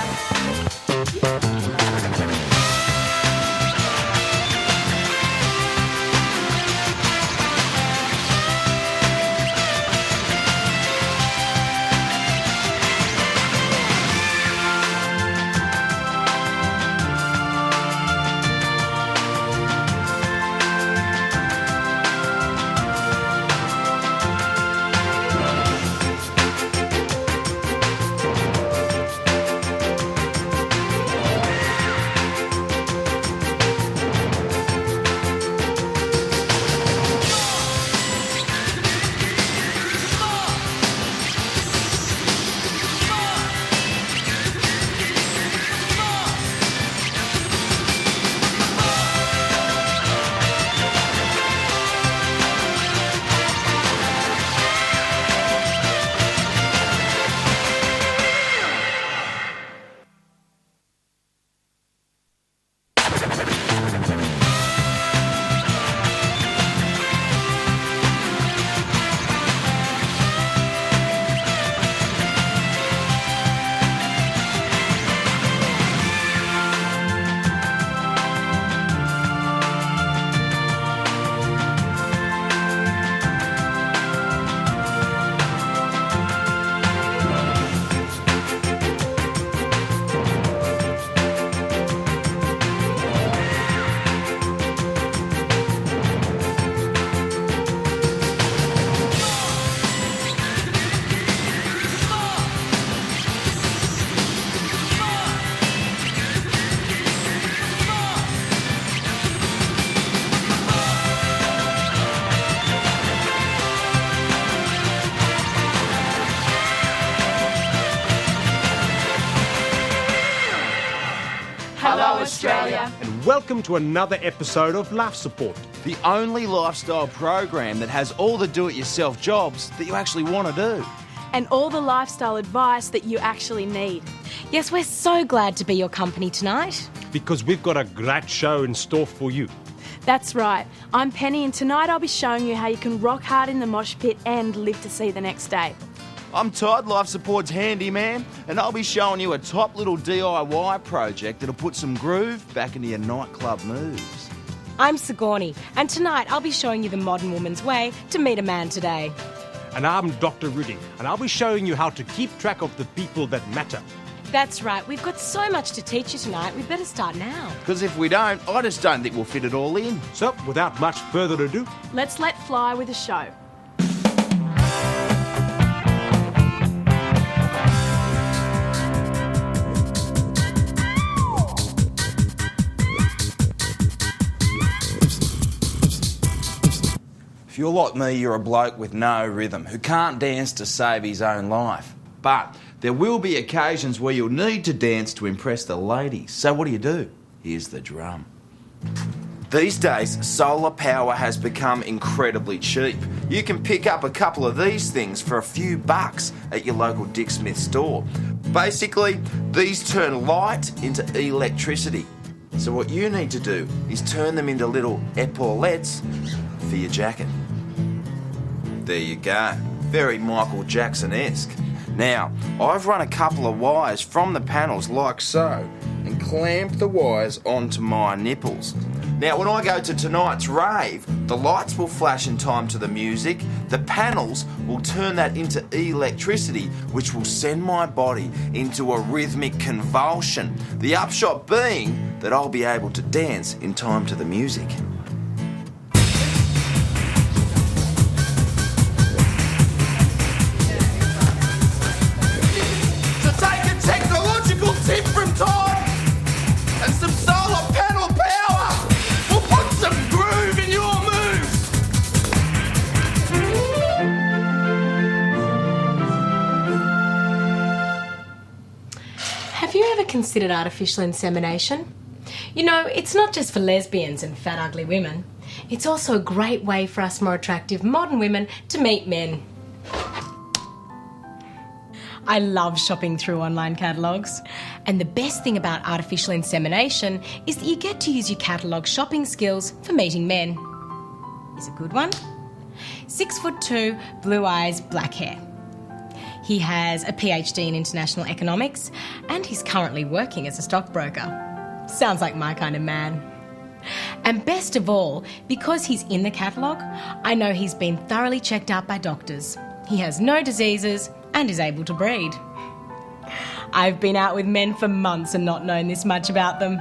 Hello, Australia. And welcome to another episode of Life Support. The only lifestyle program that has all the do-it-yourself jobs that you actually want to do. And all the lifestyle advice that you actually need. Yes, we're so glad to be your company tonight. Because we've got a great show in store for you. That's right. I'm Penny, and tonight I'll be showing you how you can rock hard in the mosh pit and live to see the next day. I'm Todd, Life Support's handyman, and I'll be showing you a top little DIY project that'll put some groove back into your nightclub moves. I'm Sigourney, and tonight I'll be showing you the modern woman's way to meet a man today. And I'm Dr. Rudy, and I'll be showing you how to keep track of the people that matter. That's right, we've got so much to teach you tonight, we'd better start now. Because if we don't, I just don't think we'll fit it all in. So, without much further ado, Let's let fly with a show. If you're like me, you're a bloke with no rhythm, who can't dance to save his own life. But there will be occasions where you'll need to dance to impress the ladies. So what do? Here's the drum. These days, solar power has become incredibly cheap. You can pick up a couple of these things for a few bucks at your local Dick Smith store. Basically, these turn light into electricity. So what you need to do is turn them into little epaulettes for your jacket. There you go. Very Michael Jackson-esque. Now, I've run a couple of wires from the panels like so and clamped the wires onto my nipples. Now, when I go to tonight's rave, the lights will flash in time to the music, the panels will turn that into electricity, which will send my body into a rhythmic convulsion. The upshot being that I'll be able to dance in time to the music. Tip from Todd and some solar panel power will put some groove in your moves. Have you ever considered artificial insemination? You know, it's not just for lesbians and fat, ugly women. It's also a great way for us more attractive modern women to meet men. I love shopping through online catalogues. And the best thing about artificial insemination is that you get to use your catalogue shopping skills for meeting men. Here's a good one. 6'2", blue eyes, black hair. He has a PhD in international economics and he's currently working as a stockbroker. Sounds like my kind of man. And best of all, because he's in the catalogue, I know he's been thoroughly checked out by doctors. He has no diseases and is able to breed. I've been out with men for months and not known this much about them.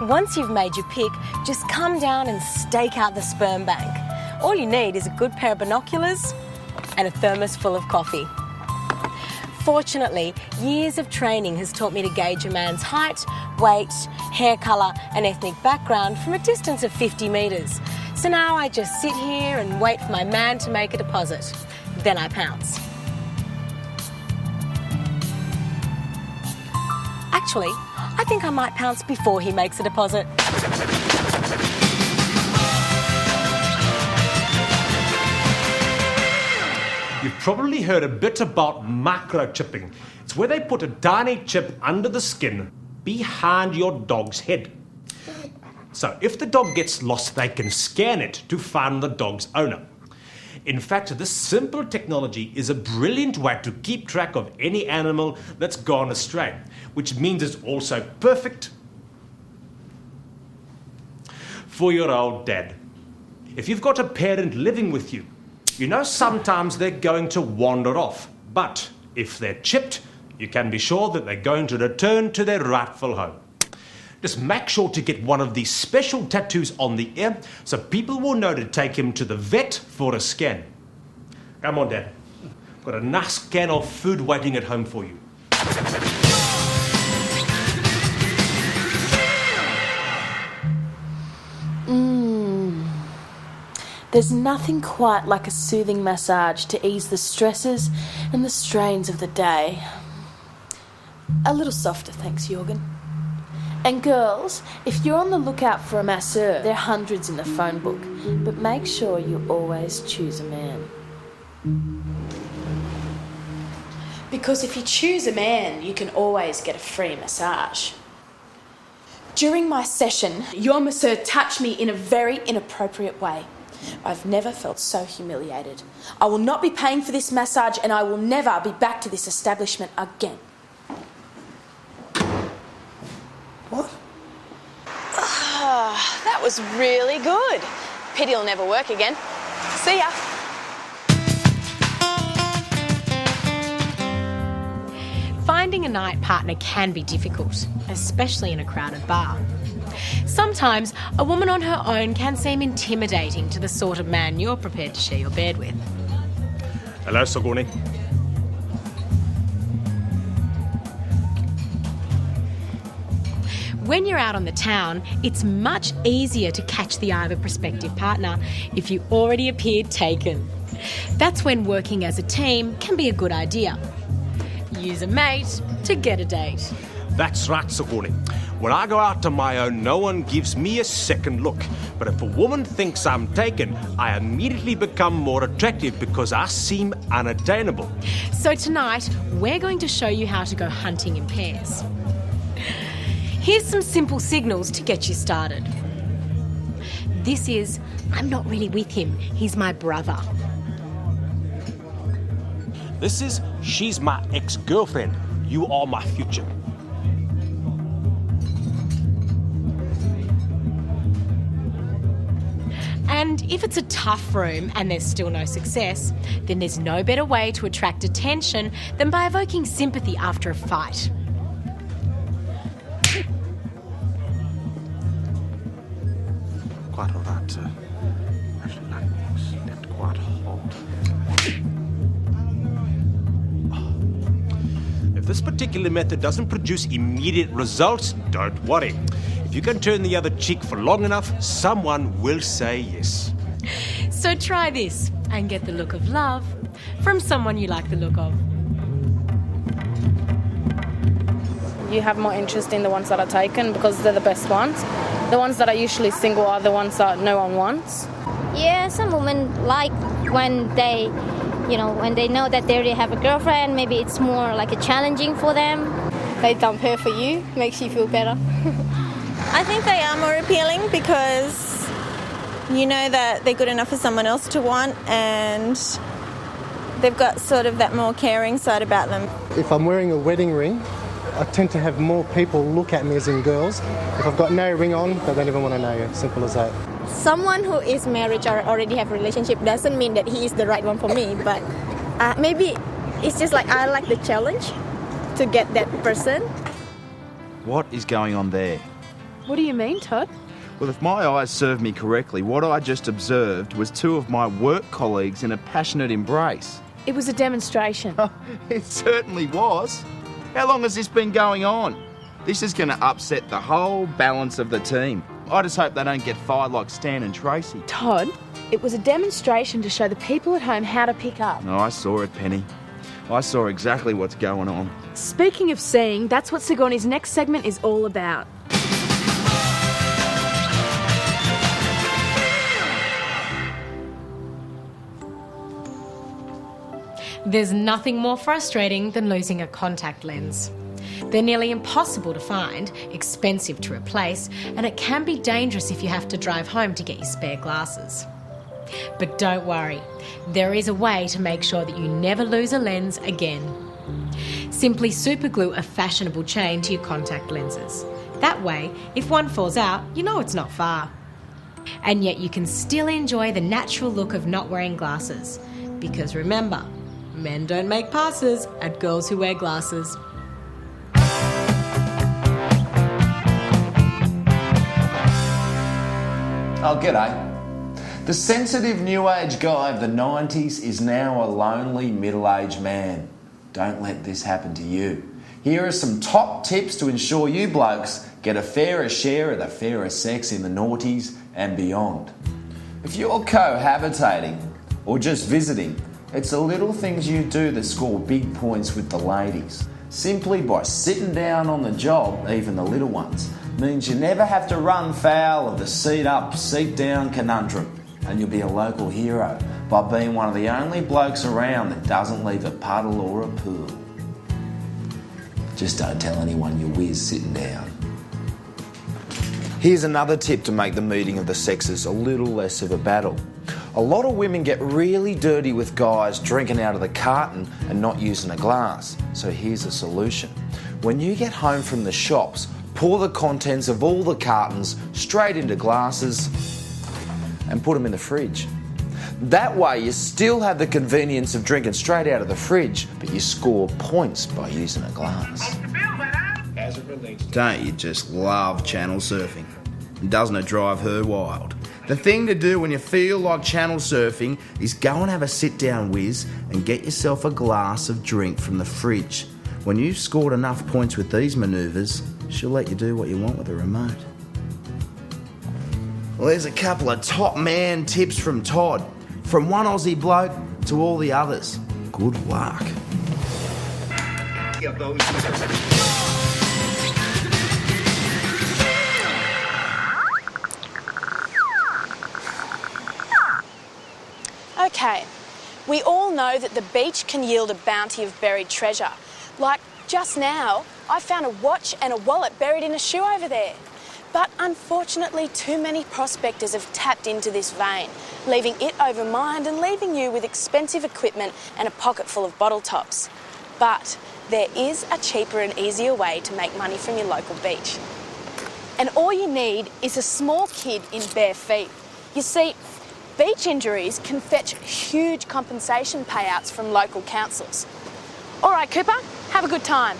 Once you've made your pick, just come down and stake out the sperm bank. All you need is a good pair of binoculars and a thermos full of coffee. Fortunately, years of training has taught me to gauge a man's height, weight, hair colour and ethnic background from a distance of 50 metres. So now I just sit here and wait for my man to make a deposit. Then I pounce. Actually, I think I might pounce before he makes a deposit. You've probably heard a bit about microchipping. It's where they put a tiny chip under the skin behind your dog's head. So if the dog gets lost, they can scan it to find the dog's owner. In fact, this simple technology is a brilliant way to keep track of any animal that's gone astray, which means it's also perfect for your old dad. If you've got a parent living with you, you know sometimes they're going to wander off, but if they're chipped, you can be sure that they're going to return to their rightful home. Just make sure to get one of these special tattoos on the ear so people will know to take him to the vet for a scan. Come on, Dad. I've got a nice can of food waiting at home for you. There's nothing quite like a soothing massage to ease the stresses and the strains of the day. A little softer, thanks, Jorgen. And girls, if you're on the lookout for a masseur, there are hundreds in the phone book, but make sure you always choose a man. Because if you choose a man, you can always get a free massage. During my session, your masseur touched me in a very inappropriate way. I've never felt so humiliated. I will not be paying for this massage and I will never be back to this establishment again. What? That was really good. Pity it'll never work again. See ya. Finding a night partner can be difficult, especially in a crowded bar. Sometimes a woman on her own can seem intimidating to the sort of man you're prepared to share your bed with. Hello, Sigourney. When you're out on the town, it's much easier to catch the eye of a prospective partner if you already appear taken. That's when working as a team can be a good idea. Use a mate to get a date. That's right, Sigourney. When I go out on my own, no one gives me a second look. But if a woman thinks I'm taken, I immediately become more attractive because I seem unattainable. So tonight, we're going to show you how to go hunting in pairs. Here's some simple signals to get you started. This is, I'm not really with him, he's my brother. This is, she's my ex-girlfriend. You are my future. And if it's a tough room and there's still no success, then there's no better way to attract attention than by evoking sympathy after a fight. Quite all right. Actually, no, slept quite hot. If this particular method doesn't produce immediate results, don't worry. If you can turn the other cheek for long enough, someone will say yes. So try this and get the look of love from someone you like the look of. You have more interest in the ones that are taken because they're the best ones. The ones that are usually single are the ones that no one wants. Yeah, some women like when they know that they already have a girlfriend, maybe it's more like a challenging for them. They dump her for you, makes you feel better. I think they are more appealing because you know that they're good enough for someone else to want and they've got sort of that more caring side about them. If I'm wearing a wedding ring, I tend to have more people look at me as in girls. If I've got no ring on, they don't even want to know you. Simple as that. Someone who is married or already have a relationship doesn't mean that he is the right one for me, but maybe it's just like I like the challenge to get that person. What is going on there? What do you mean, Todd? Well, if my eyes serve me correctly, what I just observed was two of my work colleagues in a passionate embrace. It was a demonstration. It certainly was. How long has this been going on? This is going to upset the whole balance of the team. I just hope they don't get fired like Stan and Tracy. Todd, it was a demonstration to show the people at home how to pick up. No, I saw it, Penny. I saw exactly what's going on. Speaking of seeing, that's what Sigourney's next segment is all about. There's nothing more frustrating than losing a contact lens. They're nearly impossible to find, expensive to replace, and it can be dangerous if you have to drive home to get your spare glasses. But don't worry, there is a way to make sure that you never lose a lens again. Simply superglue a fashionable chain to your contact lenses. That way, if one falls out, you know it's not far. And yet you can still enjoy the natural look of not wearing glasses. Because remember, men don't make passes at girls who wear glasses. Oh, g'day. The sensitive new age guy of the 90s is now a lonely middle-aged man. Don't let this happen to you. Here are some top tips to ensure you blokes get a fairer share of the fairer sex in the noughties and beyond. If you're cohabitating or just visiting, it's the little things you do that score big points with the ladies. Simply by sitting down on the job, even the little ones, means you never have to run foul of the seat up, seat down conundrum, and you'll be a local hero by being one of the only blokes around that doesn't leave a puddle or a pool. Just don't tell anyone you whiz sitting down. Here's another tip to make the meeting of the sexes a little less of a battle. A lot of women get really dirty with guys drinking out of the carton and not using a glass. So here's a solution. When you get home from the shops, pour the contents of all the cartons straight into glasses and put them in the fridge. That way you still have the convenience of drinking straight out of the fridge, but you score points by using a glass. Don't you just love channel surfing? Doesn't it drive her wild? The thing to do when you feel like channel surfing is go and have a sit-down whiz and get yourself a glass of drink from the fridge. When you've scored enough points with these manoeuvres, she'll let you do what you want with the remote. Well, there's a couple of top man tips from Todd. From one Aussie bloke to all the others. Good luck. Okay, we all know that the beach can yield a bounty of buried treasure. Like just now, I found a watch and a wallet buried in a shoe over there. But unfortunately, too many prospectors have tapped into this vein, leaving it overmined and leaving you with expensive equipment and a pocket full of bottle tops. But there is a cheaper and easier way to make money from your local beach. And all you need is a small kid in bare feet. You see, beach injuries can fetch huge compensation payouts from local councils. All right, Cooper, have a good time.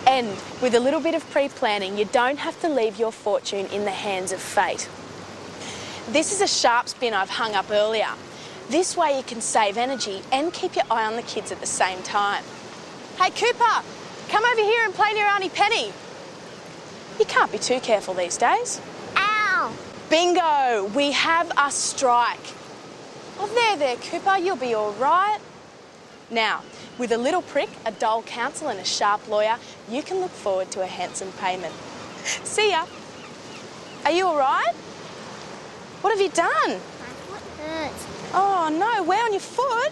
And with a little bit of pre-planning, you don't have to leave your fortune in the hands of fate. This is a sharps bin I've hung up earlier. This way you can save energy and keep your eye on the kids at the same time. Hey, Cooper, come over here and play near Auntie Penny. You can't be too careful these days. Ow! Bingo! We have a strike. Oh, there, Cooper, you'll be all right. Now, with a little prick, a dull counsel and a sharp lawyer, you can look forward to a handsome payment. See ya. Are you all right? What have you done? My foot hurts. Oh, no, where on your foot?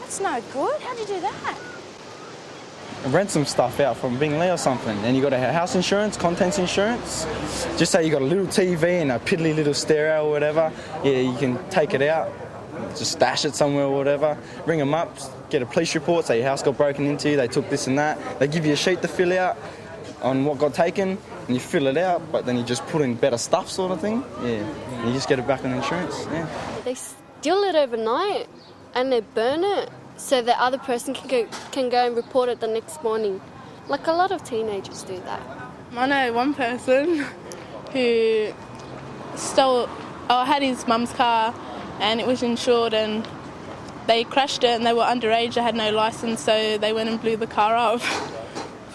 That's no good. How'd you do that? Rent some stuff out from Bingley or something, and you got a house insurance, contents insurance. Just say you got a little TV and a piddly little stereo or whatever. Yeah, you can take it out, just stash it somewhere or whatever. Ring them up, get a police report, say your house got broken into, they took this and that. They give you a sheet to fill out on what got taken, and you fill it out, but then you just put in better stuff sort of thing. Yeah, and you just get it back on insurance. Yeah. They steal it overnight and they burn it so the other person can go and report it the next morning. Like a lot of teenagers do that. I know one person who had his mum's car and it was insured and they crashed it and they were underage, they had no licence, so they went and blew the car up.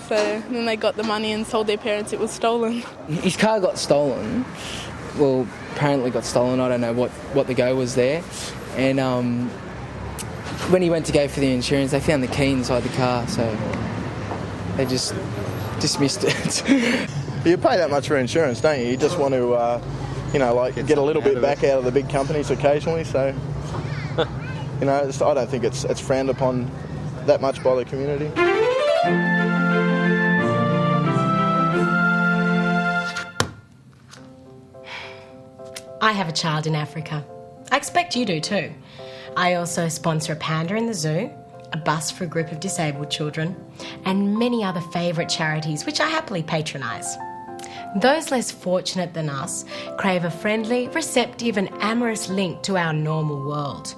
So then they got the money and told their parents it was stolen. His car got stolen. Well, apparently got stolen. I don't know what the go was there. And when he went to go for the insurance, they found the key inside the car, so they just dismissed it. You pay that much for insurance, don't you? You just want to, get a little bit back out of the big companies occasionally. So, I don't think it's frowned upon that much by the community. I have a child in Africa. I expect you do too. I also sponsor a panda in the zoo, a bus for a group of disabled children, and many other favourite charities which I happily patronise. Those less fortunate than us crave a friendly, receptive and amorous link to our normal world.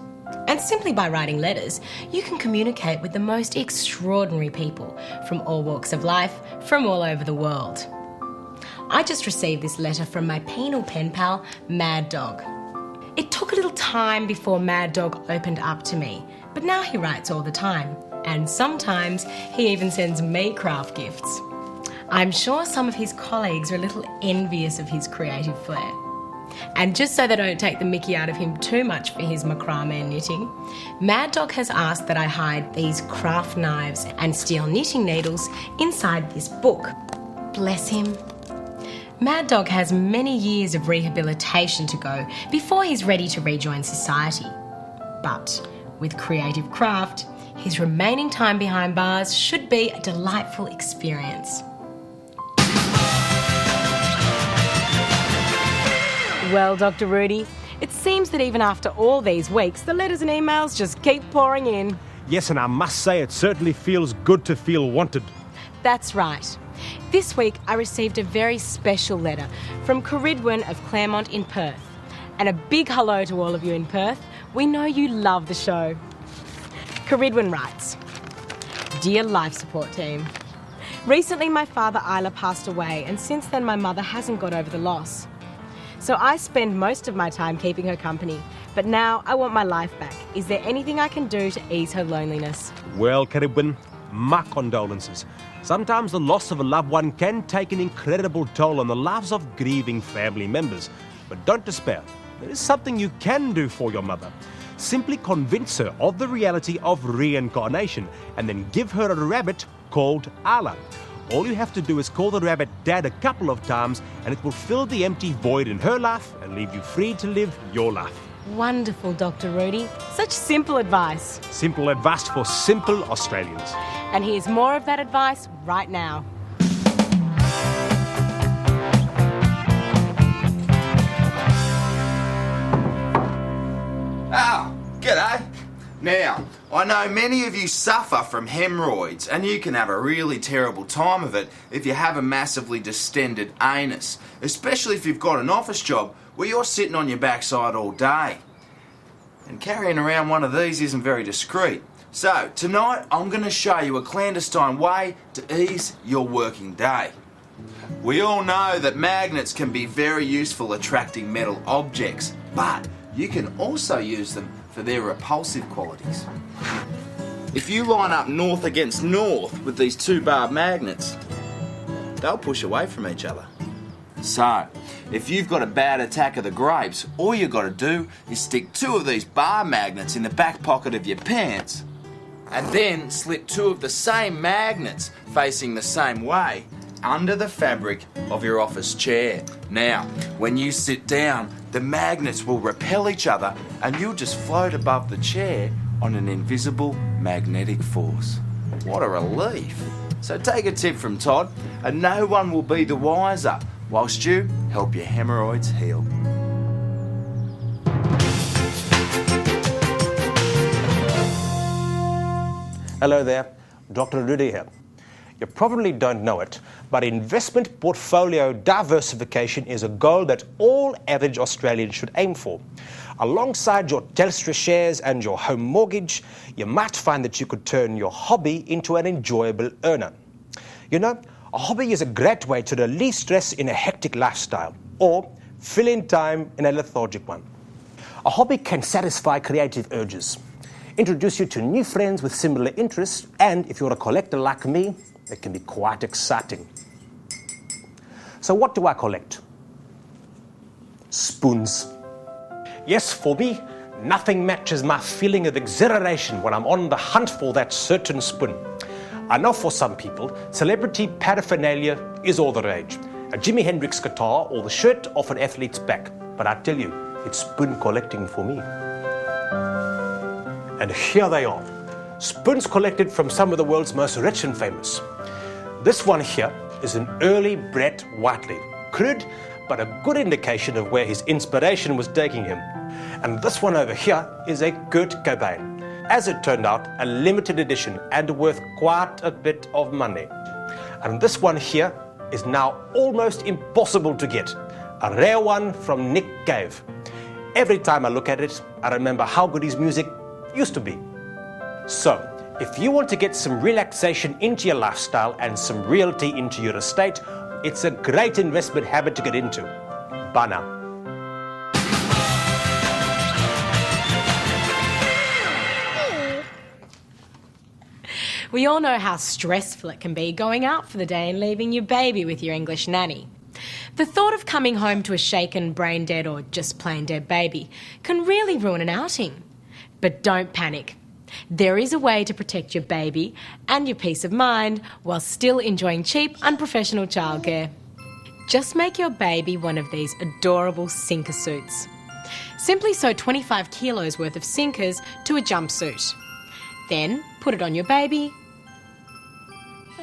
And simply by writing letters, you can communicate with the most extraordinary people from all walks of life, from all over the world. I just received this letter from my penal pen pal, Mad Dog. It took a little time before Mad Dog opened up to me, but now he writes all the time. And sometimes he even sends me craft gifts. I'm sure some of his colleagues are a little envious of his creative flair. And just so they don't take the mickey out of him too much for his macrame knitting, Mad Dog has asked that I hide these craft knives and steel knitting needles inside this book. Bless him. Mad Dog has many years of rehabilitation to go before he's ready to rejoin society. But with creative craft, His remaining time behind bars should be a delightful experience. Well, Dr. Rudy, it seems that even after all these weeks, the letters and emails just keep pouring in. Yes, and I must say it certainly feels good to feel wanted. That's right. This week I received a very special letter from Caridwen of Claremont in Perth. And a big hello to all of you in Perth. We know you love the show. Caridwen writes, Dear Life Support Team, recently my father Isla passed away, and since then my mother hasn't got over the loss. So I spend most of my time keeping her company, but now I want my life back. Is there anything I can do to ease her loneliness? Well, Caridwen, my condolences. Sometimes the loss of a loved one can take an incredible toll on the lives of grieving family members. But don't despair. There is something you can do for your mother. Simply convince her of the reality of reincarnation and then give her a rabbit called Isla. All you have to do is call the rabbit Dad a couple of times and it will fill the empty void in her life and leave you free to live your life. Wonderful, Dr. Rudy. Such simple advice. Simple advice for simple Australians. And here's more of that advice right now. Oh, g'day. Now, I know many of you suffer from hemorrhoids, and you can have a really terrible time of it if you have a massively distended anus, especially if you've got an office job where you're sitting on your backside all day. And carrying around one of these isn't very discreet. So, tonight I'm going to show you a clandestine way to ease your working day. We all know that magnets can be very useful attracting metal objects, but you can also use them for their repulsive qualities. If you line up north against north with these two bar magnets, they'll push away from each other. So, if you've got a bad attack of the grapes, all you've got to do is stick two of these bar magnets in the back pocket of your pants and then slip two of the same magnets facing the same way under the fabric of your office chair. Now, when you sit down, the magnets will repel each other and you'll just float above the chair on an invisible magnetic force. What a relief. So take a tip from Todd, and no one will be the wiser whilst you help your hemorrhoids heal. Hello there, Dr. Rudy here. You probably don't know it, but investment portfolio diversification is a goal that all average Australians should aim for. Alongside your Telstra shares and your home mortgage, you might find that you could turn your hobby into an enjoyable earner. You know, a hobby is a great way to relieve stress in a hectic lifestyle, or fill in time in a lethargic one. A hobby can satisfy creative urges, introduce you to new friends with similar interests, and if you're a collector like me, it can be quite exciting. So what do I collect? Spoons. Yes, for me, nothing matches my feeling of exhilaration when I'm on the hunt for that certain spoon. I know for some people, celebrity paraphernalia is all the rage. A Jimi Hendrix guitar or the shirt off an athlete's back. But I tell you, it's spoon collecting for me. And here they are. Spoons collected from some of the world's most rich and famous. This one here is an early Brett Whiteley. Crude, but a good indication of where his inspiration was taking him. And this one over here is a Kurt Cobain. As it turned out, a limited edition and worth quite a bit of money. And this one here is now almost impossible to get. A rare one from Nick Cave. Every time I look at it, I remember how good his music used to be. So, if you want to get some relaxation into your lifestyle and some realty into your estate, it's a great investment habit to get into. Bye now. We all know how stressful it can be going out for the day and leaving your baby with your English nanny. The thought of coming home to a shaken, brain-dead or just plain dead baby can really ruin an outing. But don't panic. There is a way to protect your baby and your peace of mind while still enjoying cheap, unprofessional childcare. Just make your baby one of these adorable sinker suits. Simply sew 25 kilos worth of sinkers to a jumpsuit. Then put it on your baby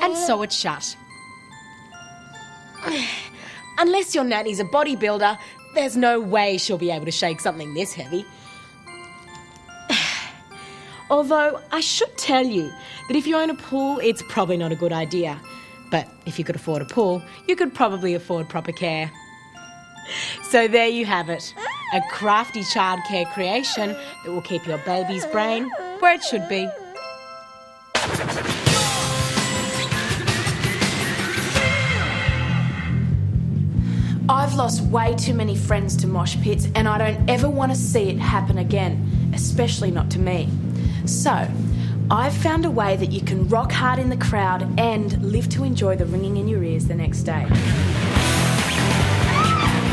and sew it shut. Unless your nanny's a bodybuilder, there's no way she'll be able to shake something this heavy. Although I should tell you that if you own a pool, it's probably not a good idea. But if you could afford a pool, you could probably afford proper care. So there you have it, a crafty childcare creation that will keep your baby's brain where it should be. I've lost way too many friends to mosh pits, and I don't ever want to see it happen again, especially not to me. So, I've found a way that you can rock hard in the crowd and live to enjoy the ringing in your ears the next day.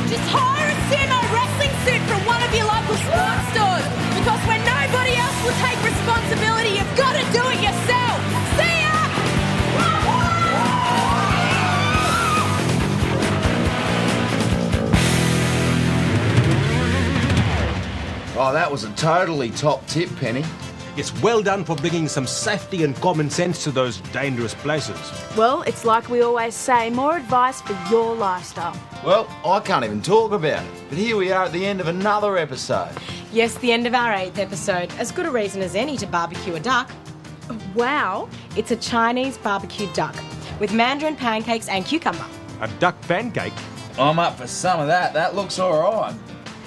Just hire a sumo wrestling suit from one of your local sports stores, because when nobody else will take responsibility, you've got to do it yourself. See ya! Oh, that was a totally top tip, Penny. Yes, well done for bringing some safety and common sense to those dangerous places. Well, it's like we always say, more advice for your lifestyle. Well, I can't even talk about it, but here we are at the end of another episode. Yes, the end of our 8th episode. As good a reason as any to barbecue a duck. Wow. It's a Chinese barbecued duck with mandarin pancakes and cucumber. A duck pancake? I'm up for some of that. That looks all right.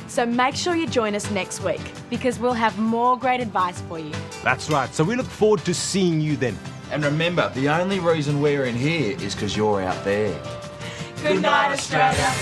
So make sure you join us next week, because we'll have more great advice for you. That's right, so we look forward to seeing you then. And remember, the only reason we're in here is because you're out there. Good night, Australia.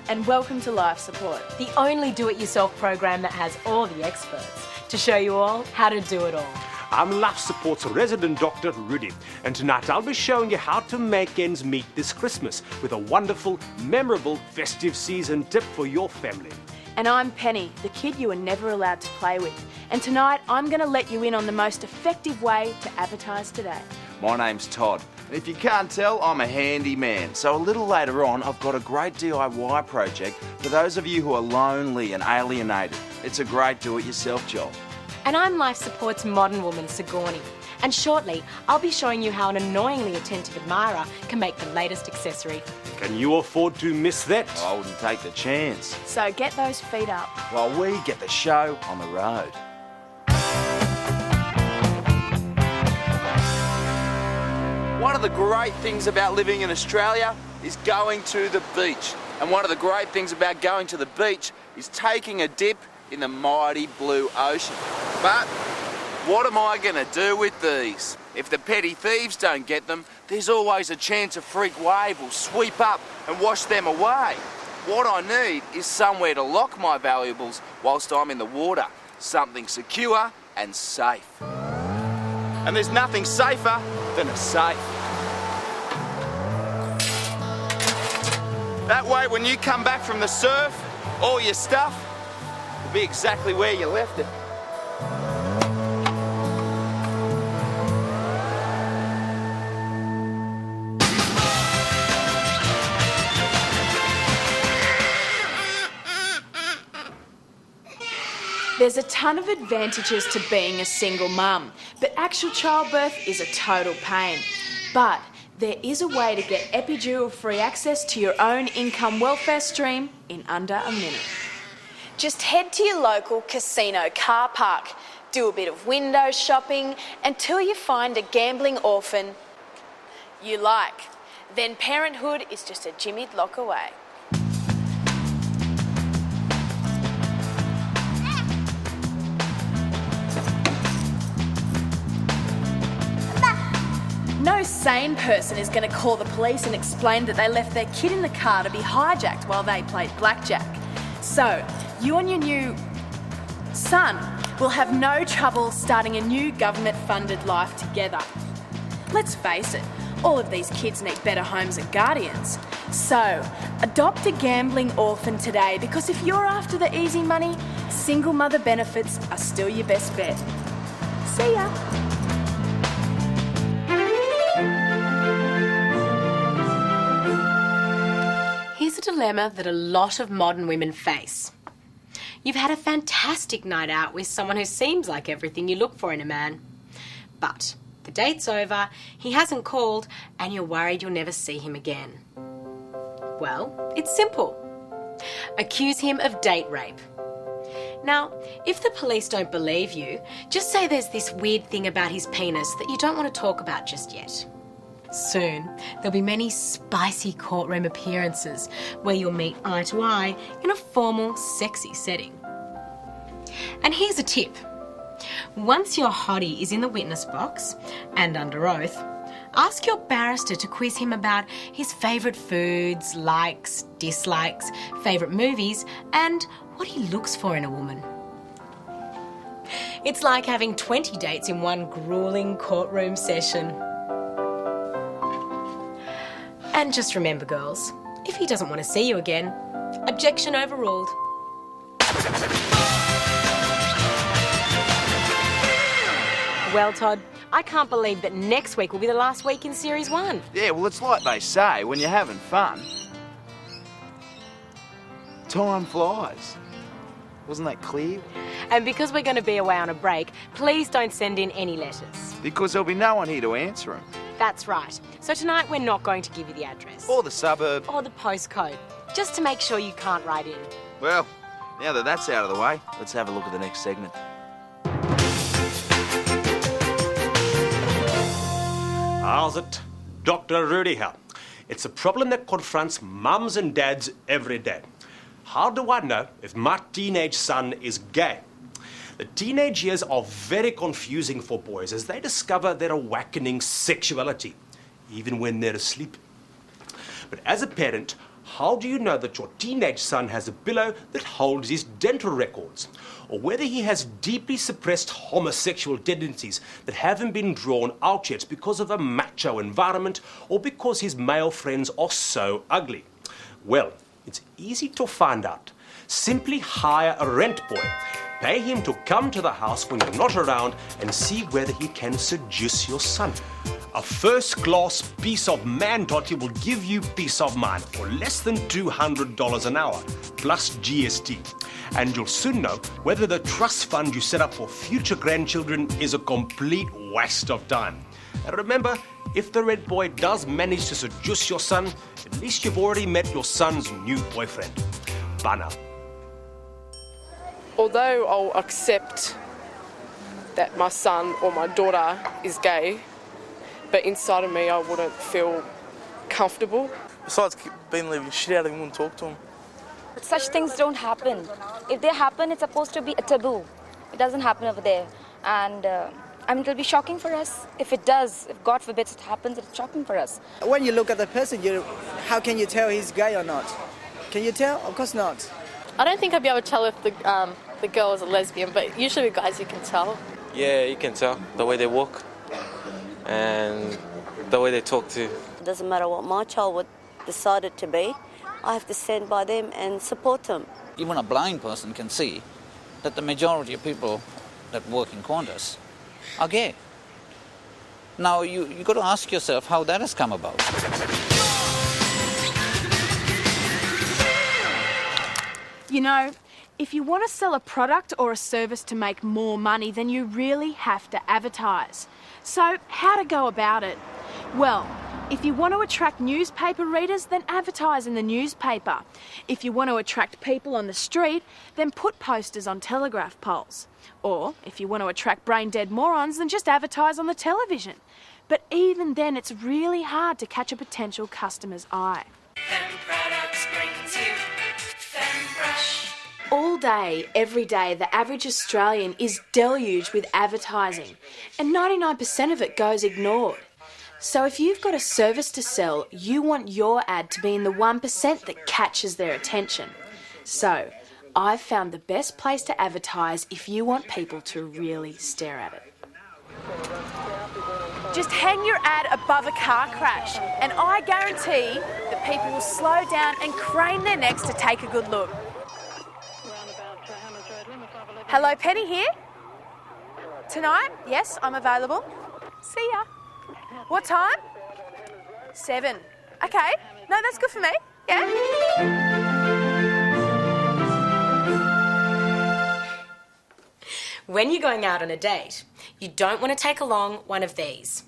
And welcome to Life Support. The only do-it-yourself program that has all the experts to show you all how to do it all. I'm Life Support's resident Dr. Rudy, and tonight I'll be showing you how to make ends meet this Christmas with a wonderful, memorable, festive season tip for your family. And I'm Penny, the kid you were never allowed to play with. And tonight I'm going to let you in on the most effective way to advertise today. My name's Todd, and if you can't tell, I'm a handy man. So a little later on, I've got a great DIY project for those of you who are lonely and alienated. It's a great do-it-yourself job. And I'm Life Support's modern woman, Sigourney. And shortly, I'll be showing you how an annoyingly attentive admirer can make the latest accessory. Can you afford to miss that? I wouldn't take the chance. So get those feet up while we get the show on the road. One of the great things about living in Australia is going to the beach. And one of the great things about going to the beach is taking a dip in the mighty blue ocean. But what am I going to do with these? If the petty thieves don't get them, there's always a chance a freak wave will sweep up and wash them away. What I need is somewhere to lock my valuables whilst I'm in the water. Something secure and safe. And there's nothing safer than a safe. That way, when you come back from the surf, all your stuff will be exactly where you left it. There's a ton of advantages to being a single mum, but actual childbirth is a total pain. But there is a way to get epidural-free access to your own income welfare stream in under a minute. Just head to your local casino car park, do a bit of window shopping until you find a gambling orphan you like. Then parenthood is just a jimmied lock away. No sane person is going to call the police and explain that they left their kid in the car to be hijacked while they played blackjack. So, you and your new son will have no trouble starting a new government-funded life together. Let's face it, all of these kids need better homes and guardians. So, adopt a gambling orphan today, because if you're after the easy money, single mother benefits are still your best bet. See ya. Here's a dilemma that a lot of modern women face. You've had a fantastic night out with someone who seems like everything you look for in a man. But the date's over, he hasn't called, and you're worried you'll never see him again. Well, it's simple. Accuse him of date rape. Now, if the police don't believe you, just say there's this weird thing about his penis that you don't want to talk about just yet. Soon, there'll be many spicy courtroom appearances where you'll meet eye to eye in a formal, sexy setting. And here's a tip. Once your hottie is in the witness box and under oath, ask your barrister to quiz him about his favourite foods, likes, dislikes, favourite movies, and what he looks for in a woman. It's like having 20 dates in one gruelling courtroom session. And just remember, girls, if he doesn't want to see you again, objection overruled. Well, Todd, I can't believe that next week will be the last week in Series 1. Yeah, well, it's like they say, when you're having fun, time flies. Wasn't that clear? And because we're going to be away on a break, please don't send in any letters. Because there'll be no one here to answer them. That's right. So tonight we're not going to give you the address. Or the suburb. Or the postcode. Just to make sure you can't write in. Well, now that that's out of the way, let's have a look at the next segment. How's it? Dr. Rudy here. It's a problem that confronts mums and dads every day. How do I know if my teenage son is gay? The teenage years are very confusing for boys as they discover their awakening sexuality, even when they're asleep. But as a parent, how do you know that your teenage son has a pillow that holds his dental records? Or whether he has deeply suppressed homosexual tendencies that haven't been drawn out yet because of a macho environment or because his male friends are so ugly? Well, it's easy to find out. Simply hire a rent boy. Pay him to come to the house when you're not around and see whether he can seduce your son. A first-class piece of man-totty will give you peace of mind for less than $200 an hour, plus GST. And you'll soon know whether the trust fund you set up for future grandchildren is a complete waste of time. And remember, if the red boy does manage to seduce your son, at least you've already met your son's new boyfriend. Bye now. Although I'll accept that my son or my daughter is gay, but inside of me I wouldn't feel comfortable. Besides being leaving shit out of him, wouldn't talk to him. But such things don't happen. if they happen, it's supposed to be a taboo. It doesn't happen over there. And I mean, it'll be shocking for us. If it does, if God forbid it happens, it's shocking for us. When you look at the person, how can you tell he's gay or not? Can you tell? Of course not. I don't think I'd be able to tell if the girl is a lesbian, but usually with guys you can tell. Yeah, you can tell. The way they walk and the way they talk too. It doesn't matter what my child would decided to be, I have to stand by them and support them. Even a blind person can see that the majority of people that work in Qantas are gay. Now, you got to ask yourself how that has come about. You know, if you want to sell a product or a service to make more money, then you really have to advertise. So, how to go about it? Well, if you want to attract newspaper readers, then advertise in the newspaper. If you want to attract people on the street, then put posters on telegraph poles. Or, if you want to attract brain-dead morons, then just advertise on the television. But even then, it's really hard to catch a potential customer's eye. All day, every day, the average Australian is deluged with advertising, and 99% of it goes ignored. So if you've got a service to sell, you want your ad to be in the 1% that catches their attention. So I've found the best place to advertise if you want people to really stare at it. Just hang your ad above a car crash, and I guarantee that people will slow down and crane their necks to take a good look. Hello, Penny here. Tonight? Yes, I'm available. See ya. What time? 7. Okay. No, that's good for me. Yeah. When you're going out on a date, you don't want to take along one of these.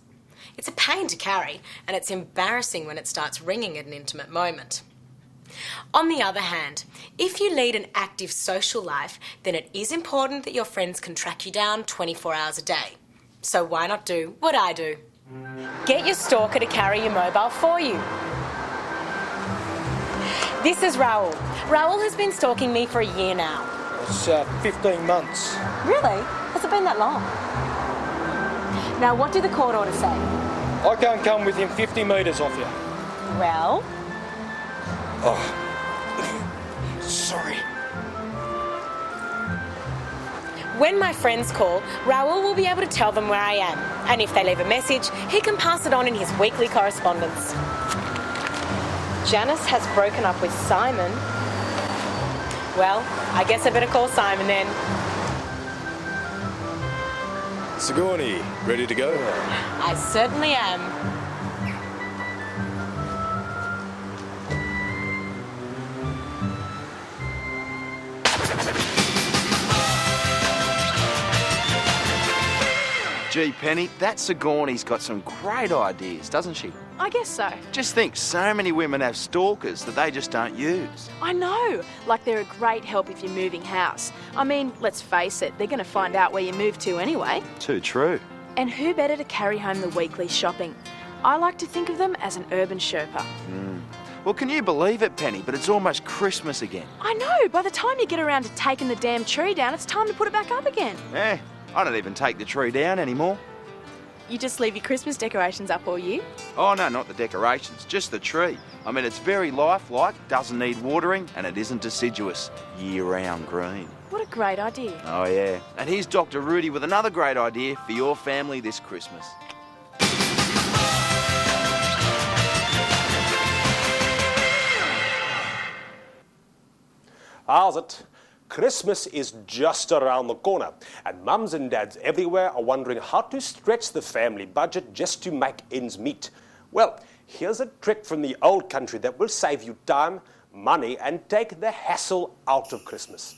It's a pain to carry, and it's embarrassing when it starts ringing at an intimate moment. On the other hand, if you lead an active social life, then it is important that your friends can track you down 24 hours a day. So why not do what I do? Get your stalker to carry your mobile for you. This is Raoul. Raoul has been stalking me for a year now. It's 15 months. Really? Has it been that long? Now, what did the court order say? I can't come within 50 metres off you. Well? Oh, sorry. When my friends call, Raoul will be able to tell them where I am. And if they leave a message, he can pass it on in his weekly correspondence. Janice has broken up with Simon. Well, I guess I better call Simon then. Sigourney, ready to go? I certainly am. Gee, Penny, that Sigourney's got some great ideas, doesn't she? I guess so. Just think, so many women have stalkers that they just don't use. I know. Like, they're a great help if you're moving house. I mean, let's face it, they're going to find out where you moved to anyway. Too true. And who better to carry home the weekly shopping? I like to think of them as an urban Sherpa. Well, can you believe it, Penny? But it's almost Christmas again. I know. By the time you get around to taking the damn tree down, it's time to put it back up again. Eh, I don't even take the tree down anymore. You just leave your Christmas decorations up all year? Oh, no, not the decorations, just the tree. I mean, it's very lifelike, doesn't need watering, and it isn't deciduous. Year-round green. What a great idea. Oh, yeah. And here's Dr. Rudy with another great idea for your family this Christmas. How's it? Christmas is just around the corner, and mums and dads everywhere are wondering how to stretch the family budget just to make ends meet. Well, here's a trick from the old country that will save you time, money, and take the hassle out of Christmas.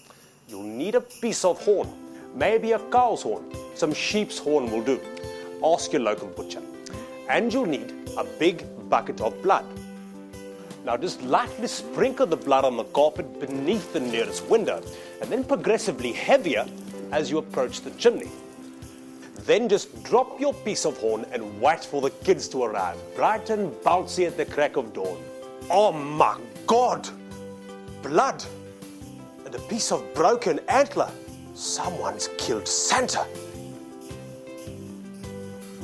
You'll need a piece of horn, maybe a cow's horn, some sheep's horn will do. Ask your local butcher. And you'll need a big bucket of blood. Now just lightly sprinkle the blood on the carpet beneath the nearest window, and then progressively heavier as you approach the chimney. Then just drop your piece of horn and wait for the kids to arrive, bright and bouncy at the crack of dawn. Oh my God! Blood! And a piece of broken antler. Someone's killed Santa.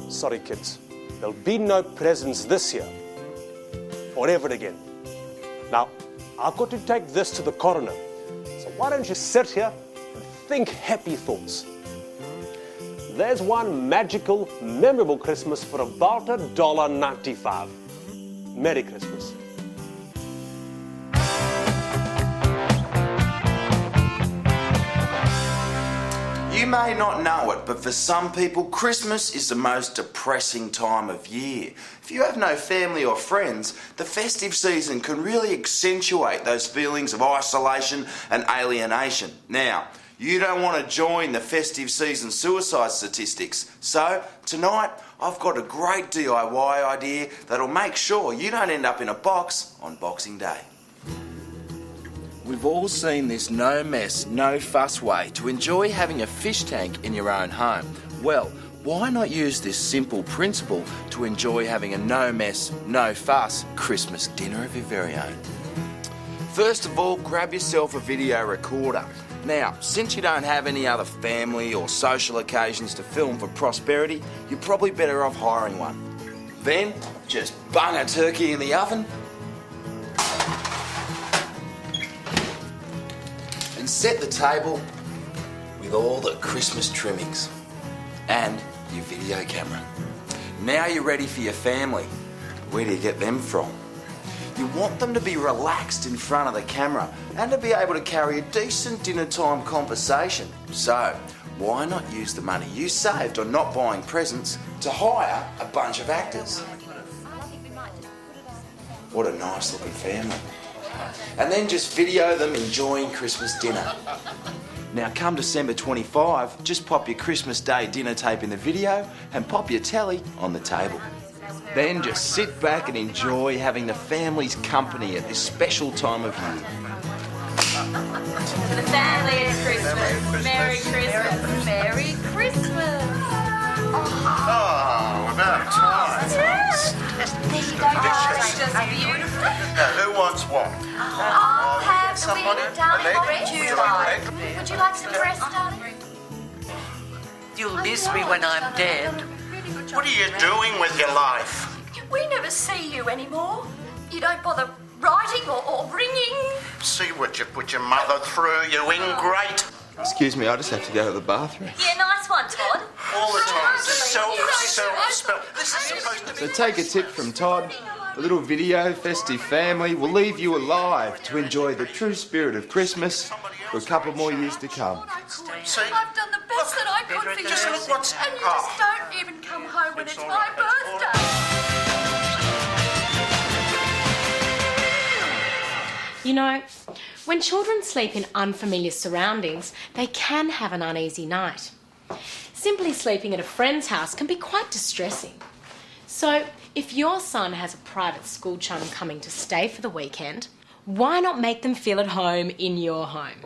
Sorry, kids. There'll be no presents this year. Or ever again. Now, I've got to take this to the coroner. So why don't you sit here and think happy thoughts? There's one magical, memorable Christmas for about $1.95. Merry Christmas. You may not know it, but for some people, Christmas is the most depressing time of year. If you have no family or friends, the festive season can really accentuate those feelings of isolation and alienation. Now, you don't want to join the festive season suicide statistics. So, tonight, I've got a great DIY idea that'll make sure you don't end up in a box on Boxing Day. We've all seen this no mess, no fuss way to enjoy having a fish tank in your own home. Well, why not use this simple principle to enjoy having a no mess, no fuss Christmas dinner of your very own? First of all, grab yourself a video recorder. Now, since you don't have any other family or social occasions to film for prosperity, you're probably better off hiring one. Then, just bung a turkey in the oven and set the table with all the Christmas trimmings and your video camera. Now you're ready for your family. Where do you get them from? You want them to be relaxed in front of the camera and to be able to carry a decent dinner time conversation. So, why not use the money you saved on not buying presents to hire a bunch of actors? What a nice looking family. And then just video them enjoying Christmas dinner. Now come December 25, just pop your Christmas Day dinner tape in the video and pop your telly on the table. Then just sit back and enjoy having the family's company at this special time of year. To the family, it's Christmas. Merry Christmas. Merry Christmas. Oh, about time. There you go, darling. Just beautiful. Now, who wants what? I'll have the somebody? wing, darling. A leg? What would you like? Would you like some breast, darling? You'll miss me when I'm dead. What are you doing with your life? We never see you anymore. You don't bother writing or ringing. See what you put your mother through, you ingrate. Excuse me, I just have to go to the bathroom. Yeah, nice one, Todd. All the time. Self-spell. This is supposed to be... So take a tip from Todd. A little video, festive family will leave you alive to enjoy the true spirit of Christmas for a couple more years to come. See? I've done the best that I could for you. Just look what's... And you just don't even come home when it's my birthday. You know, when children sleep in unfamiliar surroundings, they can have an uneasy night. Simply sleeping at a friend's house can be quite distressing. So, if your son has a private school chum coming to stay for the weekend, why not make them feel at home in your home?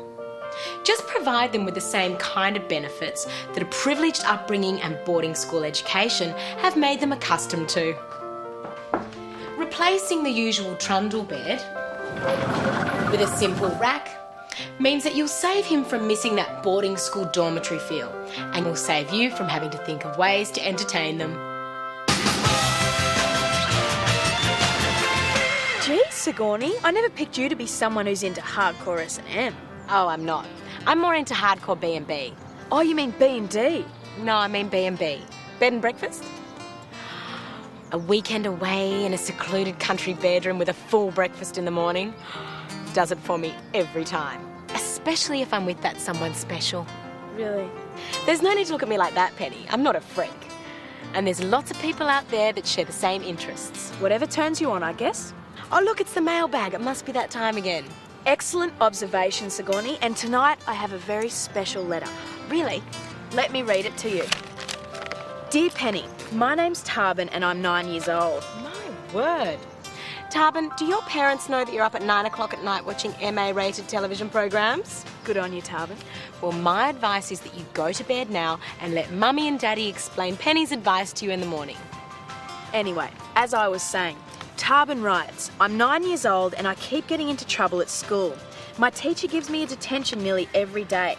Just provide them with the same kind of benefits that a privileged upbringing and boarding school education have made them accustomed to. Replacing the usual trundle bed with a simple rack means that you'll save him from missing that boarding school dormitory feel, and will save you from having to think of ways to entertain them. Gee, Sigourney, I never picked you to be someone who's into hardcore S&M. Oh, I'm not. I'm more into hardcore B&B. Oh, you mean B&D? No, I mean B&B. Bed and breakfast? A weekend away in a secluded country bedroom with a full breakfast in the morning does it for me every time. Especially if I'm with that someone special. Really? There's no need to look at me like that, Penny. I'm not a freak. And there's lots of people out there that share the same interests. Whatever turns you on, I guess. Oh, look, it's the mailbag. It must be that time again. Excellent observation, Sigourney. And tonight I have a very special letter. Really? Let me read it to you. Dear Penny, my name's Tarbin and I'm 9 years old. My word. Tarbin, do your parents know that you're up at 9 o'clock at night watching MA-rated television programs? Good on you, Tarbin. Well, my advice is that you go to bed now and let Mummy and Daddy explain Penny's advice to you in the morning. Anyway, as I was saying, Tarbin writes, I'm 9 years old and I keep getting into trouble at school. My teacher gives me a detention nearly every day.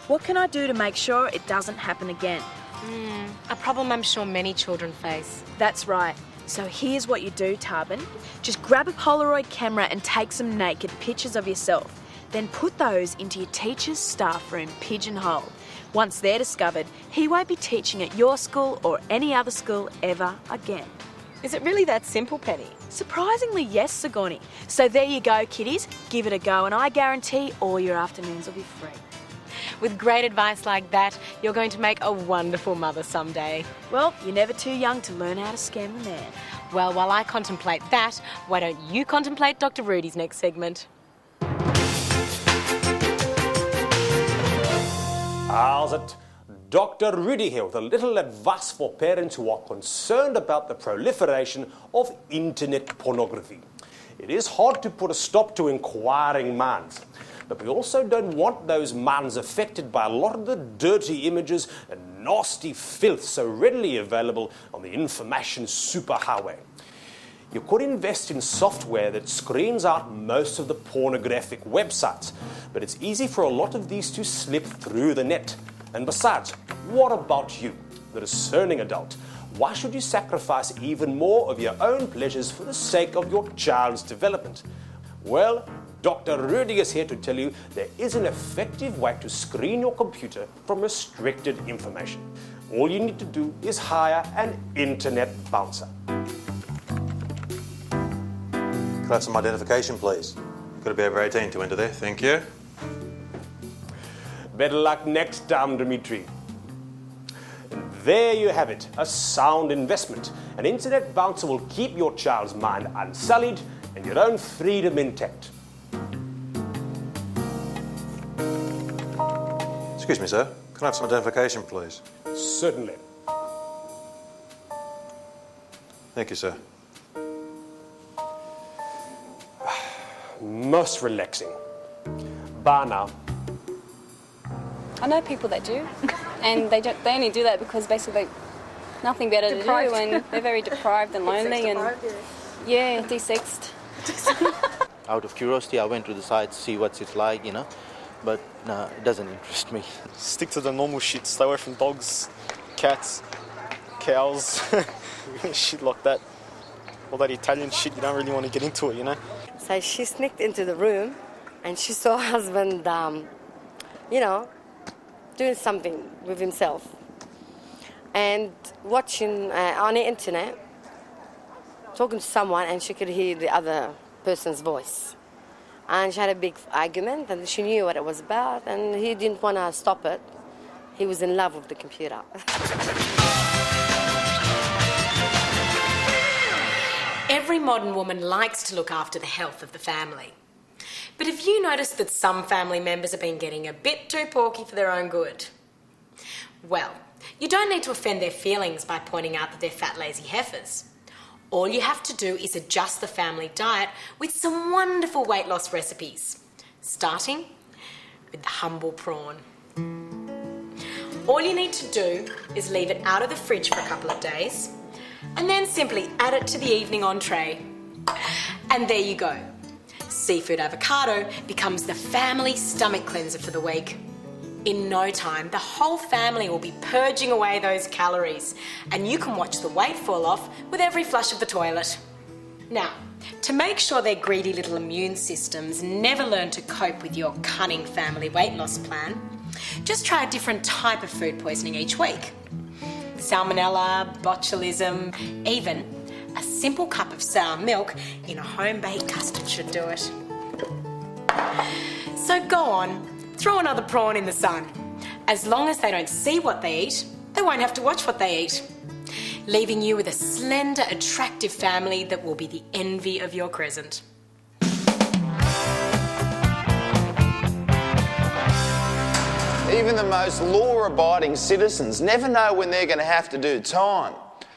What can I do to make sure it doesn't happen again? A problem I'm sure many children face. That's right. So here's what you do, Tarbin. Just grab a Polaroid camera and take some naked pictures of yourself. Then put those into your teacher's staff room pigeonhole. Once they're discovered, he won't be teaching at your school or any other school ever again. Is it really that simple, Penny? Surprisingly, yes, Sigourney. So there you go, kiddies. Give it a go and I guarantee all your afternoons will be free. With great advice like that, you're going to make a wonderful mother someday. Well, you're never too young to learn how to scam a man. Well, while I contemplate that, why don't you contemplate Dr. Rudy's next segment? How's it? Dr. Rudy here with a little advice for parents who are concerned about the proliferation of internet pornography. It is hard to put a stop to inquiring minds, but we also don't want those minds affected by a lot of the dirty images and nasty filth so readily available on the information superhighway. You could invest in software that screens out most of the pornographic websites, but it's easy for a lot of these to slip through the net. And besides, what about you, the discerning adult? Why should you sacrifice even more of your own pleasures for the sake of your child's development? Well, Dr. Rudy is here to tell you there is an effective way to screen your computer from restricted information. All you need to do is hire an internet bouncer. Could I have some identification, please? Got to be over 18 to enter there. Thank you. Better luck next time, Dimitri. And there you have it, a sound investment. An internet bouncer will keep your child's mind unsullied and your own freedom intact. Excuse me, sir. Can I have some identification, please? Certainly. Thank you, sir. Most relaxing. Bye now. I know people that do, and they only do that because basically nothing better to do, and they're very deprived and lonely, and de-sexed. Out of curiosity, I went to the site to see what's it like, but no, it doesn't interest me. Stick to the normal shit. Stay away from dogs, cats, cows, shit like that. All that Italian shit, you don't really want to get into it, So she sneaked into the room and she saw her husband, doing something with himself. And watching on the internet, talking to someone, and she could hear the other person's voice. And she had a big argument, and she knew what it was about, and he didn't want to stop it. He was in love with the computer. Every modern woman likes to look after the health of the family. But have you noticed that some family members have been getting a bit too porky for their own good? Well, you don't need to offend their feelings by pointing out that they're fat, lazy heifers. All you have to do is adjust the family diet with some wonderful weight loss recipes, starting with the humble prawn. All you need to do is leave it out of the fridge for a couple of days, and then simply add it to the evening entree. And there you go. Seafood avocado becomes the family stomach cleanser for the week. In no time, the whole family will be purging away those calories, and you can watch the weight fall off with every flush of the toilet. Now, to make sure their greedy little immune systems never learn to cope with your cunning family weight loss plan, just try a different type of food poisoning each week. Salmonella, botulism, even a simple cup of sour milk in a home-baked custard should do it. So go on, throw another prawn in the sun. As long as they don't see what they eat, they won't have to watch what they eat, leaving you with a slender, attractive family that will be the envy of your crescent. Even the most law-abiding citizens never know when they're going to have to do time.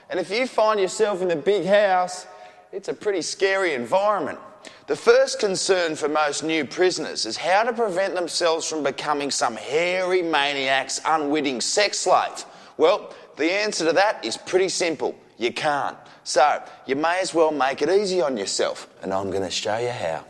And if you find yourself in a big house, it's a pretty scary environment. The first concern for most new prisoners is how to prevent themselves from becoming some hairy maniac's unwitting sex slave. Well, the answer to that is pretty simple. You can't. So, you may as well make it easy on yourself, and I'm going to show you how.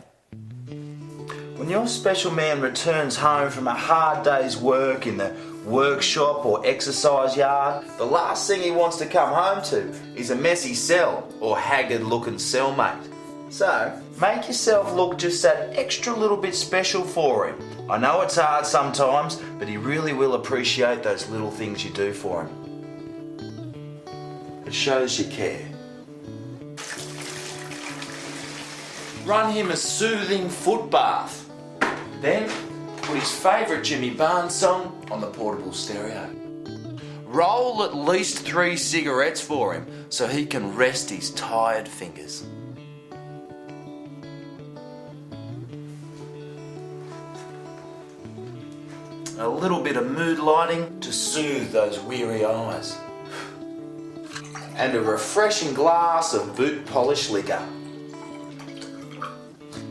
When your special man returns home from a hard day's work in the workshop or exercise yard, the last thing he wants to come home to is a messy cell or haggard-looking cellmate. So, make yourself look just that extra little bit special for him. I know it's hard sometimes, but he really will appreciate those little things you do for him. It shows you care. Run him a soothing foot bath. Then, put his favourite Jimmy Barnes song on the portable stereo. Roll at least 3 cigarettes for him so he can rest his tired fingers. A little bit of mood lighting to soothe those weary eyes. And a refreshing glass of boot polish liquor.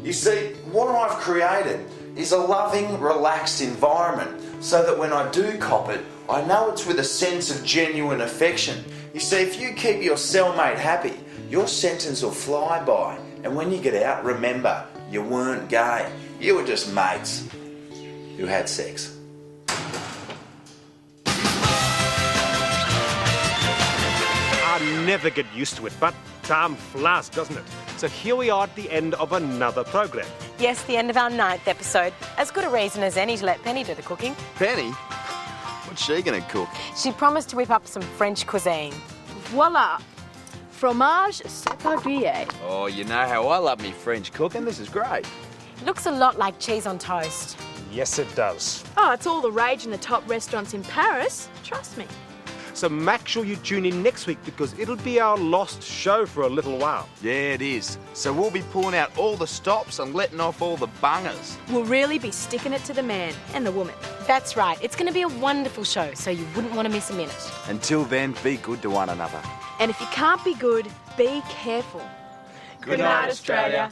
You see, what I've created is a loving, relaxed environment so that when I do cop it, I know it's with a sense of genuine affection. You see, if you keep your cellmate happy, your sentence will fly by, and when you get out, remember, you weren't gay. You were just mates who had sex. I never get used to it, but time flies, doesn't it? So here we are at the end of another program. Yes, the end of our 9th episode. As good a reason as any to let Penny do the cooking. Penny? What's she going to cook? She promised to whip up some French cuisine. Voila! Fromage Separdrier. Oh, you know how I love me French cooking. This is great. It looks a lot like cheese on toast. Yes, it does. Oh, it's all the rage in the top restaurants in Paris. Trust me. So make sure you tune in next week because it'll be our lost show for a little while. Yeah, it is. So we'll be pulling out all the stops and letting off all the bungers. We'll really be sticking it to the man and the woman. That's right. It's going to be a wonderful show, so you wouldn't want to miss a minute. Until then, be good to one another. And if you can't be good, be careful. Good night, Australia.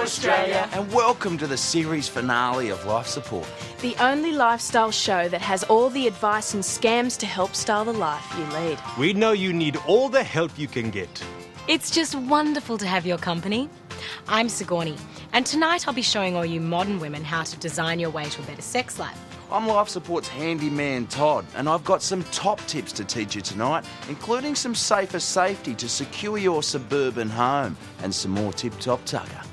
Australia. And welcome to the series finale of Life Support. The only lifestyle show that has all the advice and scams to help style the life you lead. We know you need all the help you can get. It's just wonderful to have your company. I'm Sigourney, and tonight I'll be showing all you modern women how to design your way to a better sex life. I'm Life Support's handyman Todd, and I've got some top tips to teach you tonight, including some safer safety to secure your suburban home and some more tip-top tugger.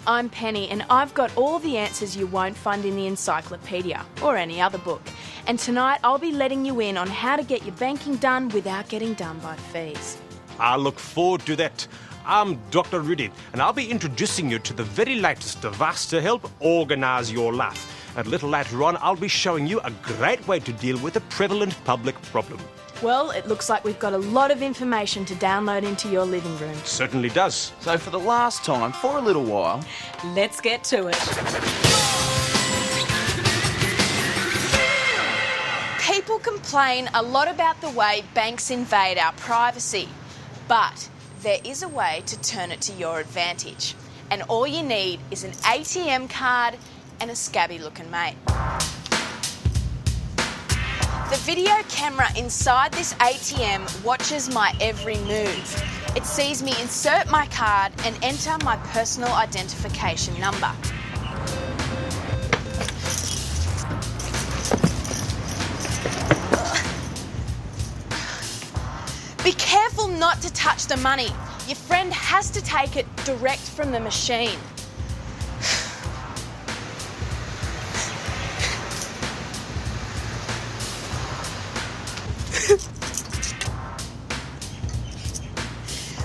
I'm Penny, and I've got all the answers you won't find in the encyclopedia or any other book. And tonight I'll be letting you in on how to get your banking done without getting done by fees. I look forward to that. I'm Dr. Rudy, and I'll be introducing you to the very latest device to help organise your life. And a little later on, I'll be showing you a great way to deal with a prevalent public problem. Well, it looks like we've got a lot of information to download into your living room. Certainly does. So for the last time, for a little while, let's get to it. People complain a lot about the way banks invade our privacy, but there is a way to turn it to your advantage. and all you need is an ATM card and a scabby-looking mate. The video camera inside this ATM watches my every move. It sees me insert my card and enter my personal identification number. Be careful not to touch the money. Your friend has to take it direct from the machine.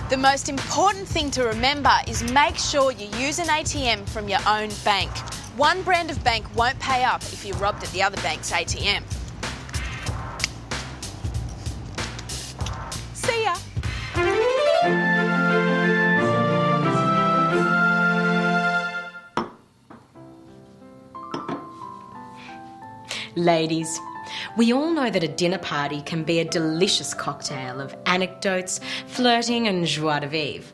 The most important thing to remember is make sure you use an ATM from your own bank. One brand of bank won't pay up if you're robbed at the other bank's ATM. See ya. Ladies, we all know that a dinner party can be a delicious cocktail of anecdotes, flirting and joie de vivre.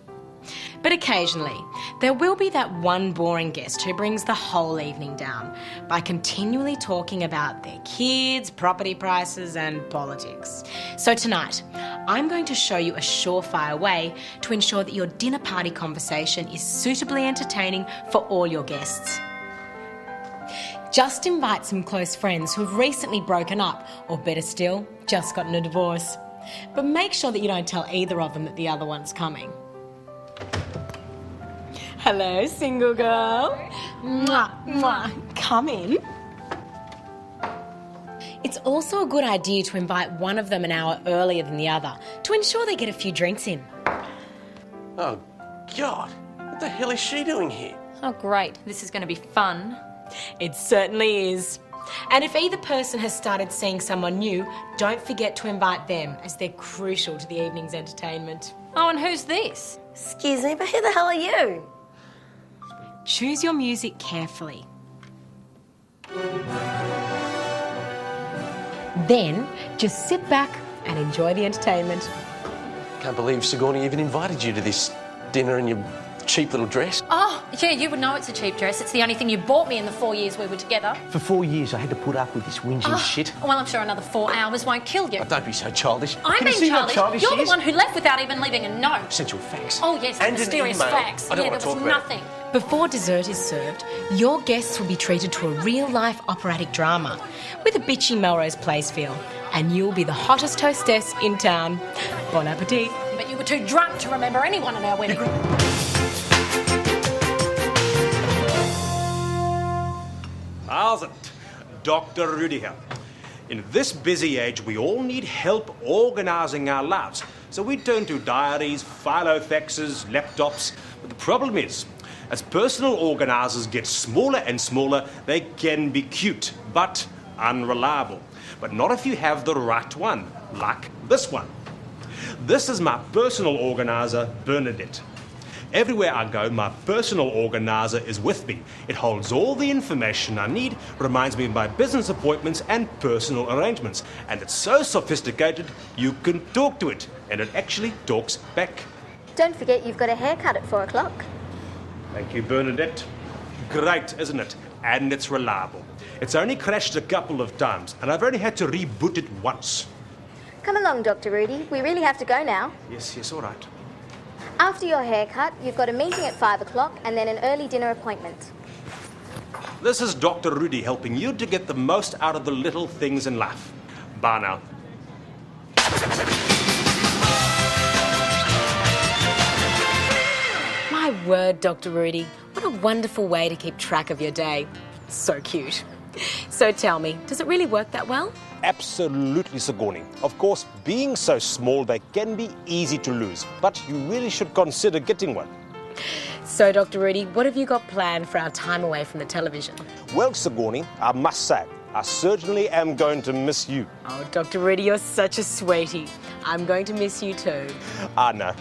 But occasionally, there will be that one boring guest who brings the whole evening down by continually talking about their kids, property prices and politics. So tonight, I'm going to show you a surefire way to ensure that your dinner party conversation is suitably entertaining for all your guests. Just invite some close friends who have recently broken up, or better still, just gotten a divorce. But make sure that you don't tell either of them that the other one's coming. Hello, single girl. Mwah, mwah. Come in. It's also a good idea to invite one of them an hour earlier than the other to ensure they get a few drinks in. Oh, God. What the hell is she doing here? Oh, great. This is going to be fun. It certainly is. And if either person has started seeing someone new, don't forget to invite them, as they're crucial to the evening's entertainment. Oh, and who's this? Excuse me, but who the hell are you? Choose your music carefully. Then, just sit back and enjoy the entertainment. Can't believe Sigourney even invited you to this dinner in your cheap little dress. Oh, yeah, you would know it's a cheap dress. It's the only thing you bought me in the 4 years we were together. For 4 years, I had to put up with this whinging shit. Well, I'm sure another 4 hours won't kill you. Oh, don't be so childish. I'm Can you being see childish. how childish You're she the is? one who left without even leaving a note. Essential facts. Oh, yes, the And an mysterious email. facts. I don't Yeah, want to there talk was about nothing. Before dessert is served, your guests will be treated to a real-life operatic drama with a bitchy Melrose Place feel, and you'll be the hottest hostess in town. Bon appetit. But you were too drunk to remember anyone in our wedding. How's it? Dr. Rudy here. In this busy age, we all need help organising our lives. So we turn to diaries, filofaxes, laptops. But the problem is, as personal organisers get smaller and smaller, they can be cute, but unreliable. But not if you have the right one, like this one. This is my personal organiser, Bernadette. Everywhere I go, my personal organiser is with me. It holds all the information I need, reminds me of my business appointments and personal arrangements. And it's so sophisticated, you can talk to it, and it actually talks back. Don't forget you've got a haircut at 4 o'clock. Thank you, Bernadette. Great, isn't it? And it's reliable. It's only crashed a couple of times, and I've only had to reboot it once. Come along, Dr. Rudy. We really have to go now. Yes, all right. After your haircut, you've got a meeting at 5 o'clock and then an early dinner appointment. This is Dr. Rudy helping you to get the most out of the little things in life. Bye now. My word, Dr. Rudy, what a wonderful way to keep track of your day. So cute. So tell me, does it really work that well? Absolutely, Sigourney. Of course, being so small, they can be easy to lose, but you really should consider getting one. So, Dr. Rudy, what have you got planned for our time away from the television? Well, Sigourney, I must say, I certainly am going to miss you. Oh, Dr. Rudy, you're such a sweetie. I'm going to miss you too. I know.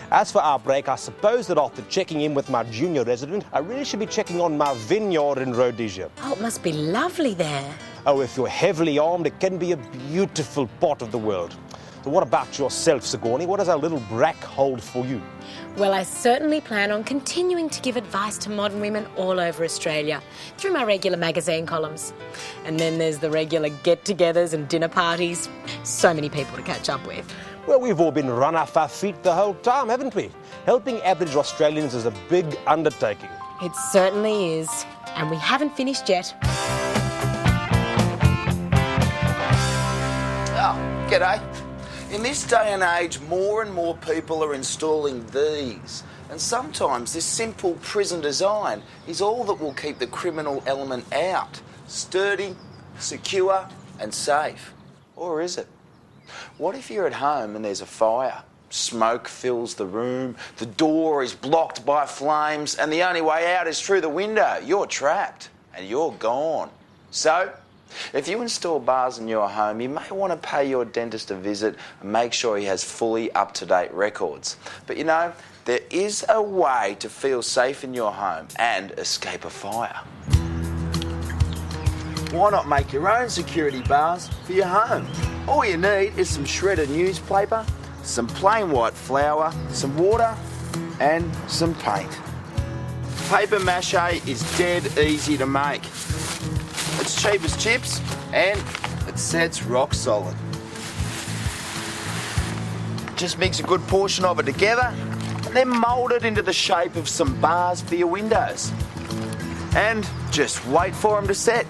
As for our break, I suppose that after checking in with my junior resident, I really should be checking on my vineyard in Rhodesia. Oh, it must be lovely there. Oh, if you're heavily armed, it can be a beautiful part of the world. So what about yourself, Sigourney? What does our little Brack hold for you? Well, I certainly plan on continuing to give advice to modern women all over Australia through my regular magazine columns. And then there's the regular get-togethers and dinner parties. So many people to catch up with. Well, we've all been run off our feet the whole time, haven't we? Helping Aboriginal Australians is a big undertaking. It certainly is. And we haven't finished yet. Oh, g'day. In this day and age, more and more people are installing these. And sometimes this simple prison design is all that will keep the criminal element out. Sturdy, secure and safe. Or is it? What if you're at home and there's a fire? Smoke fills the room, the door is blocked by flames, and the only way out is through the window. You're trapped and you're gone. So, if you install bars in your home, you may want to pay your dentist a visit and make sure he has fully up-to-date records. But you know, there is a way to feel safe in your home and escape a fire. Why not make your own security bars for your home? All you need is some shredded newspaper, some plain white flour, some water and some paint. Paper mache is dead easy to make. It's cheap as chips and it sets rock solid. Just mix a good portion of it together and then mould it into the shape of some bars for your windows. And just wait for them to set.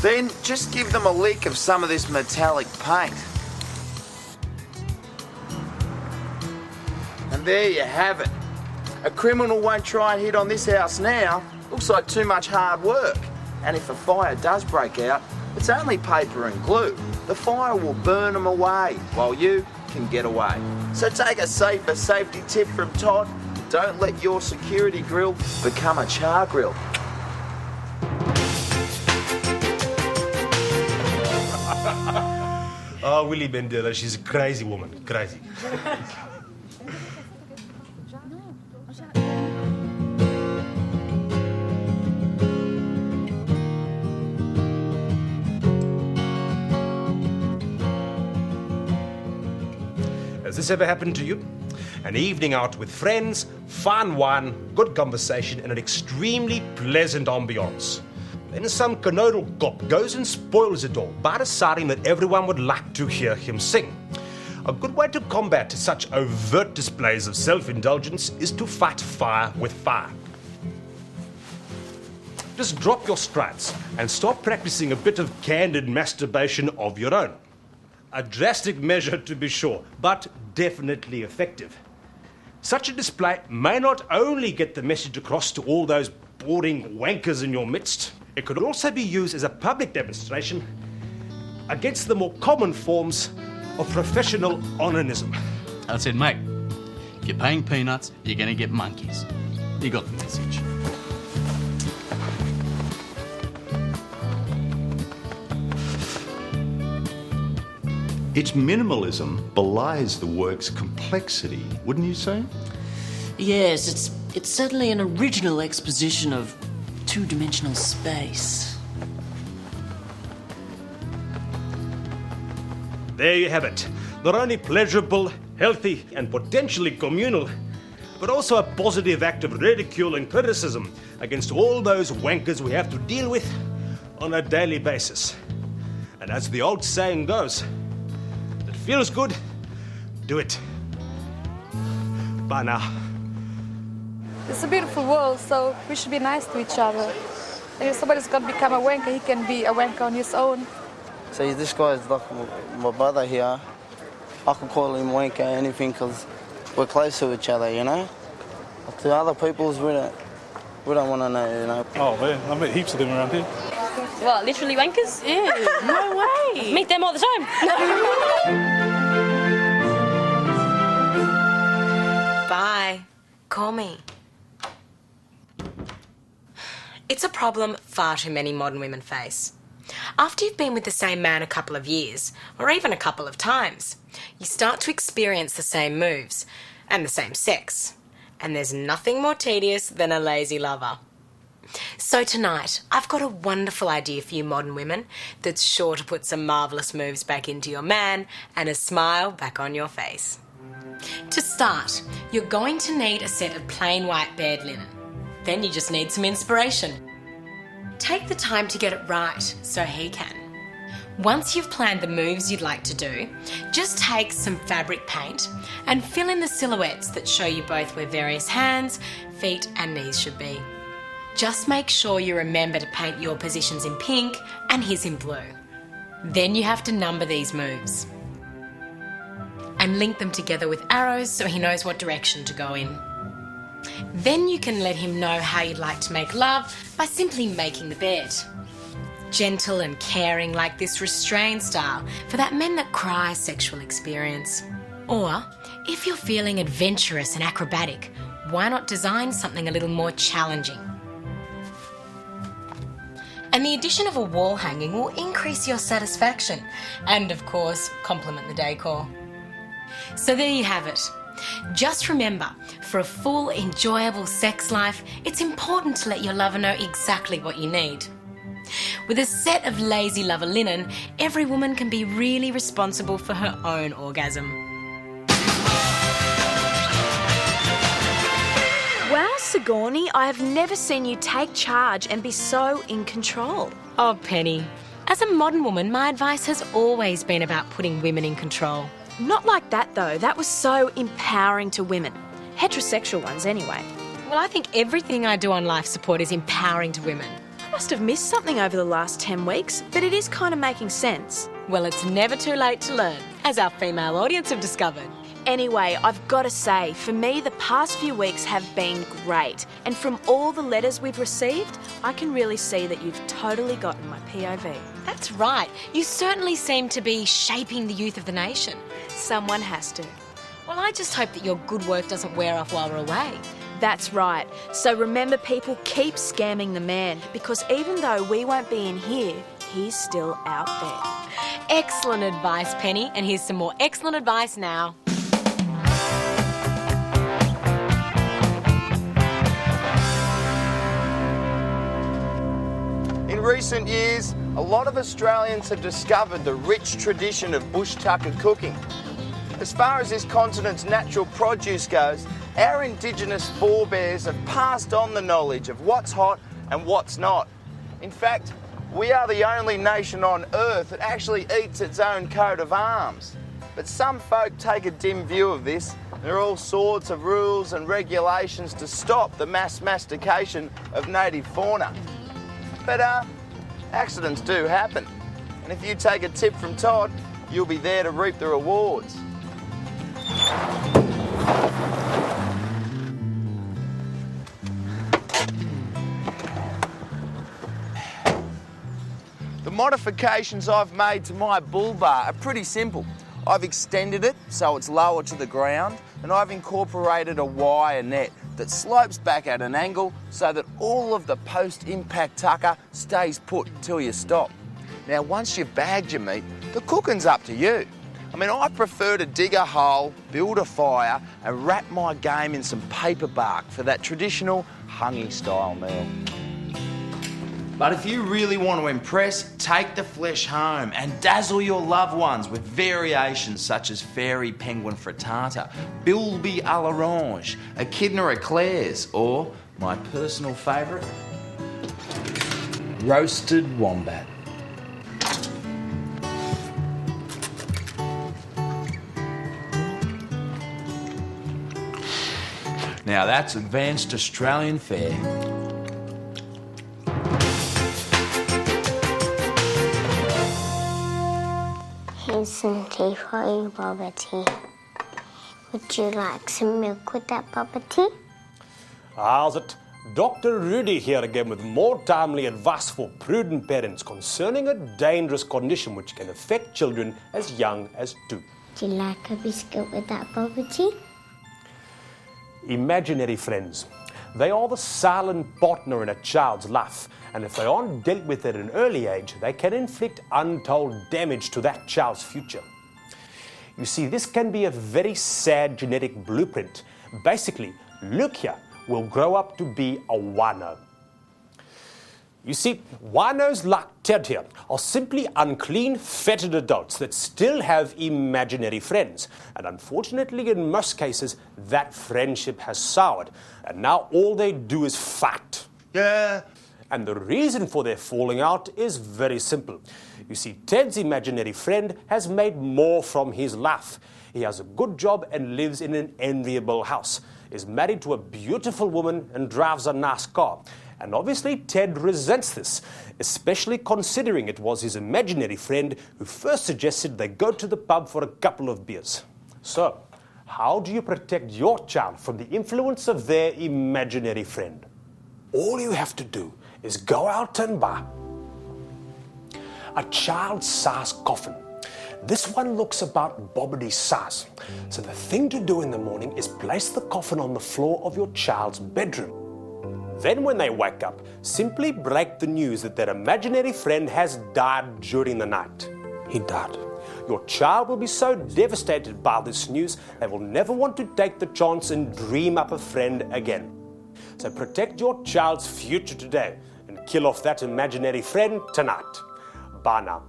Then just give them a lick of some of this metallic paint. And there you have it. A criminal won't try and hit on this house now. Looks like too much hard work. And if a fire does break out, it's only paper and glue. The fire will burn them away while you can get away. So take a safer safety tip from Todd. Don't let your security grill become a char grill. Oh, Willie Mandela, she's a crazy woman, crazy. Has this ever happened to you? An evening out with friends, fun wine, good conversation, and an extremely pleasant ambience. Then some canodal cop goes and spoils it all by deciding that everyone would like to hear him sing. A good way to combat such overt displays of self-indulgence is to fight fire with fire. Just drop your strides and start practicing a bit of candid masturbation of your own. A drastic measure to be sure, but definitely effective. Such a display may not only get the message across to all those boring wankers in your midst, it could also be used as a public demonstration against the more common forms of professional onanism. I said, mate, if you're paying peanuts, you're going to get monkeys. You got the message. Its minimalism belies the work's complexity, wouldn't you say? Yes, it's certainly an original exposition of two-dimensional space. There you have it. Not only pleasurable, healthy, and potentially communal, but also a positive act of ridicule and criticism against all those wankers we have to deal with on a daily basis. And as the old saying goes, if it feels good, do it. Bye now. It's a beautiful world, so we should be nice to each other. And if somebody's got to become a wanker, he can be a wanker on his own. See, this guy's like my brother here. I can call him wanker, anything, because we're close to each other, you know? But to other people's, we don't want to know, you know? Oh, man, I met heaps of them around here. What, literally wankers? Yeah, no way. Meet them all the time. Bye. Call me. It's a problem far too many modern women face. After you've been with the same man a couple of years, or even a couple of times, you start to experience the same moves and the same sex. And there's nothing more tedious than a lazy lover. So tonight, I've got a wonderful idea for you modern women that's sure to put some marvellous moves back into your man and a smile back on your face. To start, you're going to need a set of plain white bed linen. Then you just need some inspiration. Take the time to get it right so he can. Once you've planned the moves you'd like to do, just take some fabric paint and fill in the silhouettes that show you both where various hands, feet and knees should be. Just make sure you remember to paint your positions in pink and his in blue. Then you have to number these moves and link them together with arrows so he knows what direction to go in. Then you can let him know how you'd like to make love by simply making the bed. Gentle and caring like this restrained style for that men that cry sexual experience. Or, if you're feeling adventurous and acrobatic, why not design something a little more challenging? And the addition of a wall hanging will increase your satisfaction and, of course, complement the decor. So there you have it. Just remember, for a full, enjoyable sex life, it's important to let your lover know exactly what you need. With a set of lazy lover linen, every woman can be really responsible for her own orgasm. Wow, Sigourney, I have never seen you take charge and be so in control. Oh, Penny. As a modern woman, my advice has always been about putting women in control. Not like that, though. That was so empowering to women. Heterosexual ones, anyway. Well, I think everything I do on life support is empowering to women. I must have missed something over the last 10 weeks, but it is kind of making sense. Well, it's never too late to learn, as our female audience have discovered. Anyway, I've got to say, for me, the past few weeks have been great. And from all the letters we've received, I can really see that you've totally gotten my POV. That's right. You certainly seem to be shaping the youth of the nation. Someone has to. Well, I just hope that your good work doesn't wear off while we're away. That's right. So remember, people, keep scamming the man, because even though we won't be in here, he's still out there. Excellent advice, Penny. And here's some more excellent advice now. In recent years, a lot of Australians have discovered the rich tradition of bush tucker cooking. As far as this continent's natural produce goes, our Indigenous forebears have passed on the knowledge of what's hot and what's not. In fact, we are the only nation on Earth that actually eats its own coat of arms. But some folk take a dim view of this. There are all sorts of rules and regulations to stop the mass mastication of native fauna. But accidents do happen. And if you take a tip from Todd, you'll be there to reap the rewards. The modifications I've made to my bull bar are pretty simple. I've extended it so it's lower to the ground, and I've incorporated a wire net that slopes back at an angle so that all of the post-impact tucker stays put till you stop. Now, once you've bagged your meat, the cooking's up to you. I mean, I prefer to dig a hole, build a fire, and wrap my game in some paper bark for that traditional hungy-style meal. But if you really want to impress, take the flesh home and dazzle your loved ones with variations such as fairy penguin frittata, bilby à l'orange, echidna eclairs, or, my personal favourite, roasted wombat. Now that's advanced Australian fare. Here's some tea for you, bubble tea. Would you like some milk with that bubble tea? How's it? Dr. Rudy here again with more timely advice for prudent parents concerning a dangerous condition which can affect children as young as 2. Do you like a biscuit with that bubble tea? Imaginary friends. They are the silent partner in a child's life, and if they aren't dealt with at an early age, they can inflict untold damage to that child's future. You see, this can be a very sad genetic blueprint. Basically, Luke here will grow up to be a wino. You see, winos like Ted here are simply unclean, fetid adults that still have imaginary friends. And unfortunately, in most cases, that friendship has soured. And now all they do is fight. Yeah. And the reason for their falling out is very simple. You see, Ted's imaginary friend has made more from his life. He has a good job and lives in an enviable house, is married to a beautiful woman and drives a nice car. And obviously Ted resents this, especially considering it was his imaginary friend who first suggested they go to the pub for a couple of beers. So, how do you protect your child from the influence of their imaginary friend? All you have to do is go out and buy a child-sized coffin. This one looks about Bobbity's size. So the thing to do in the morning is place the coffin on the floor of your child's bedroom. Then when they wake up, simply break the news that their imaginary friend has died during the night. He died. Your child will be so devastated by this news, they will never want to take the chance and dream up a friend again. So protect your child's future today and kill off that imaginary friend tonight. Bye now.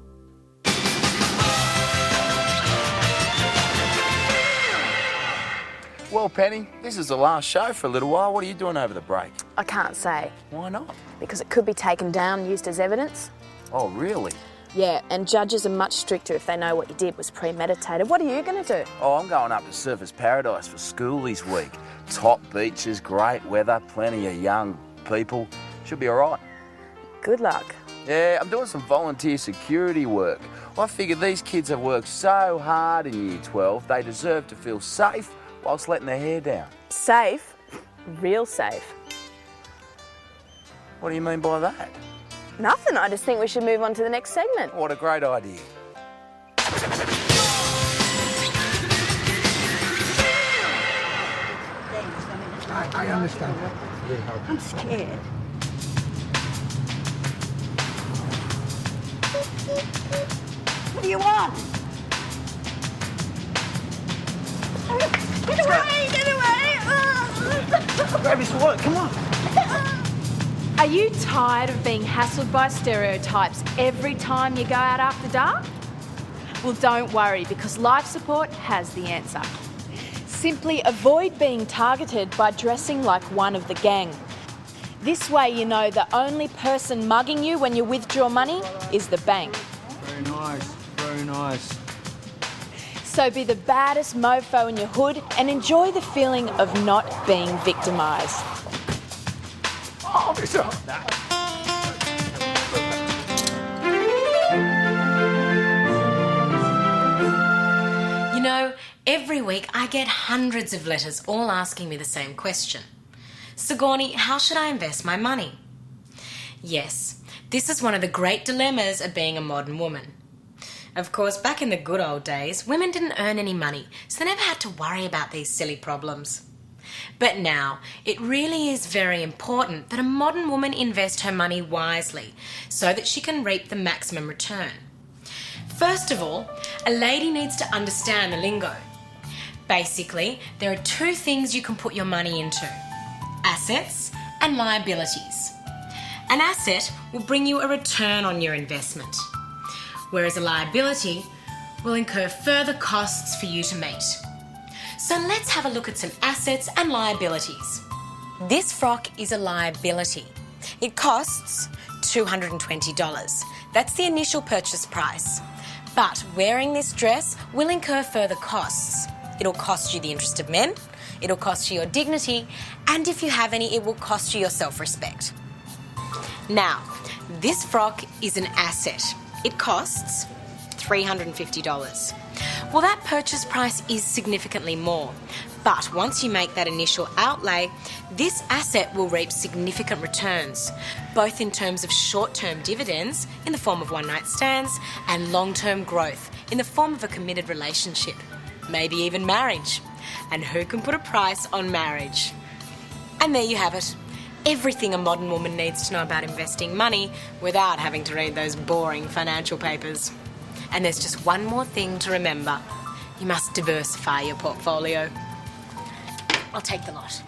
Well, Penny, this is the last show for a little while. What are you doing over the break? I can't say. Why not? Because it could be taken down and used as evidence. Oh, really? Yeah, and judges are much stricter if they know what you did was premeditated. What are you going to do? Oh, I'm going up to Surfers Paradise for school this week. Top beaches, great weather, plenty of young people. Should be all right. Good luck. Yeah, I'm doing some volunteer security work. I figure these kids have worked so hard in Year 12, they deserve to feel safe whilst letting their hair down. Safe? Real safe. What do you mean by that? Nothing, I just think we should move on to the next segment. What a great idea. I understand. I'm scared. What do you want? Get away! Get away! Grab his wallet, come on. Are you tired of being hassled by stereotypes every time you go out after dark? Well, don't worry, because Life Support has the answer. Simply avoid being targeted by dressing like one of the gang. This way you know the only person mugging you when you withdraw money is the bank. Very nice, very nice. So be the baddest mofo in your hood and enjoy the feeling of not being victimised. Officer! You know, every week I get hundreds of letters all asking me the same question. Sigourney, how should I invest my money? Yes, this is one of the great dilemmas of being a modern woman. Of course, back in the good old days, women didn't earn any money, so they never had to worry about these silly problems. But now, it really is very important that a modern woman invest her money wisely so that she can reap the maximum return. First of all, a lady needs to understand the lingo. Basically, there are two things you can put your money into: assets and liabilities. An asset will bring you a return on your investment, whereas a liability will incur further costs for you to meet. So let's have a look at some assets and liabilities. This frock is a liability. It costs $220. That's the initial purchase price. But wearing this dress will incur further costs. It'll cost you the interest of men, it'll cost you your dignity, and if you have any, it will cost you your self-respect. Now, this frock is an asset. It costs $350. Well, that purchase price is significantly more. But once you make that initial outlay, this asset will reap significant returns, both in terms of short-term dividends in the form of one-night stands and long-term growth in the form of a committed relationship, maybe even marriage. And who can put a price on marriage? And there you have it. Everything a modern woman needs to know about investing money without having to read those boring financial papers. And there's just one more thing to remember. You must diversify your portfolio. I'll take the lot.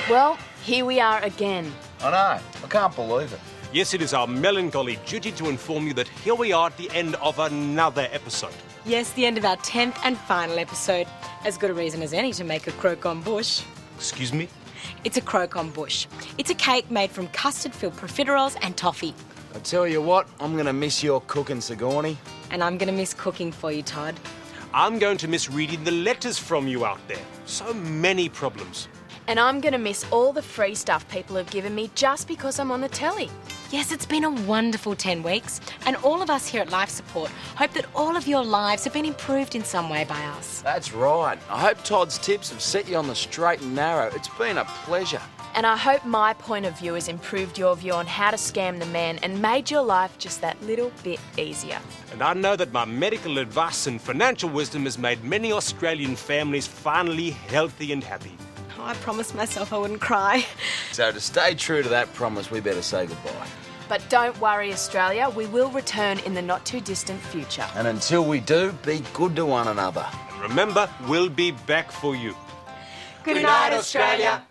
Well, here we are again. I know. I can't believe it. Yes, it is our melancholy duty to inform you that here we are at the end of another episode. Yes, the end of our 10th and final episode. As good a reason as any to make a croquant bush. Excuse me? It's a croquant bush. It's a cake made from custard-filled profiteroles and toffee. I tell you what, I'm going to miss your cooking, Sigourney. And I'm going to miss cooking for you, Todd. I'm going to miss reading the letters from you out there. So many problems. And I'm going to miss all the free stuff people have given me just because I'm on the telly. Yes, it's been a wonderful 10 weeks, and all of us here at Life Support hope that all of your lives have been improved in some way by us. That's right. I hope Todd's tips have set you on the straight and narrow. It's been a pleasure. And I hope my point of view has improved your view on how to scam the man and made your life just that little bit easier. And I know that my medical advice and financial wisdom has made many Australian families finally healthy and happy. Oh, I promised myself I wouldn't cry. So to stay true to that promise, we better say goodbye. But don't worry, Australia, we will return in the not-too-distant future. And until we do, be good to one another. And remember, we'll be back for you. Good night, Australia.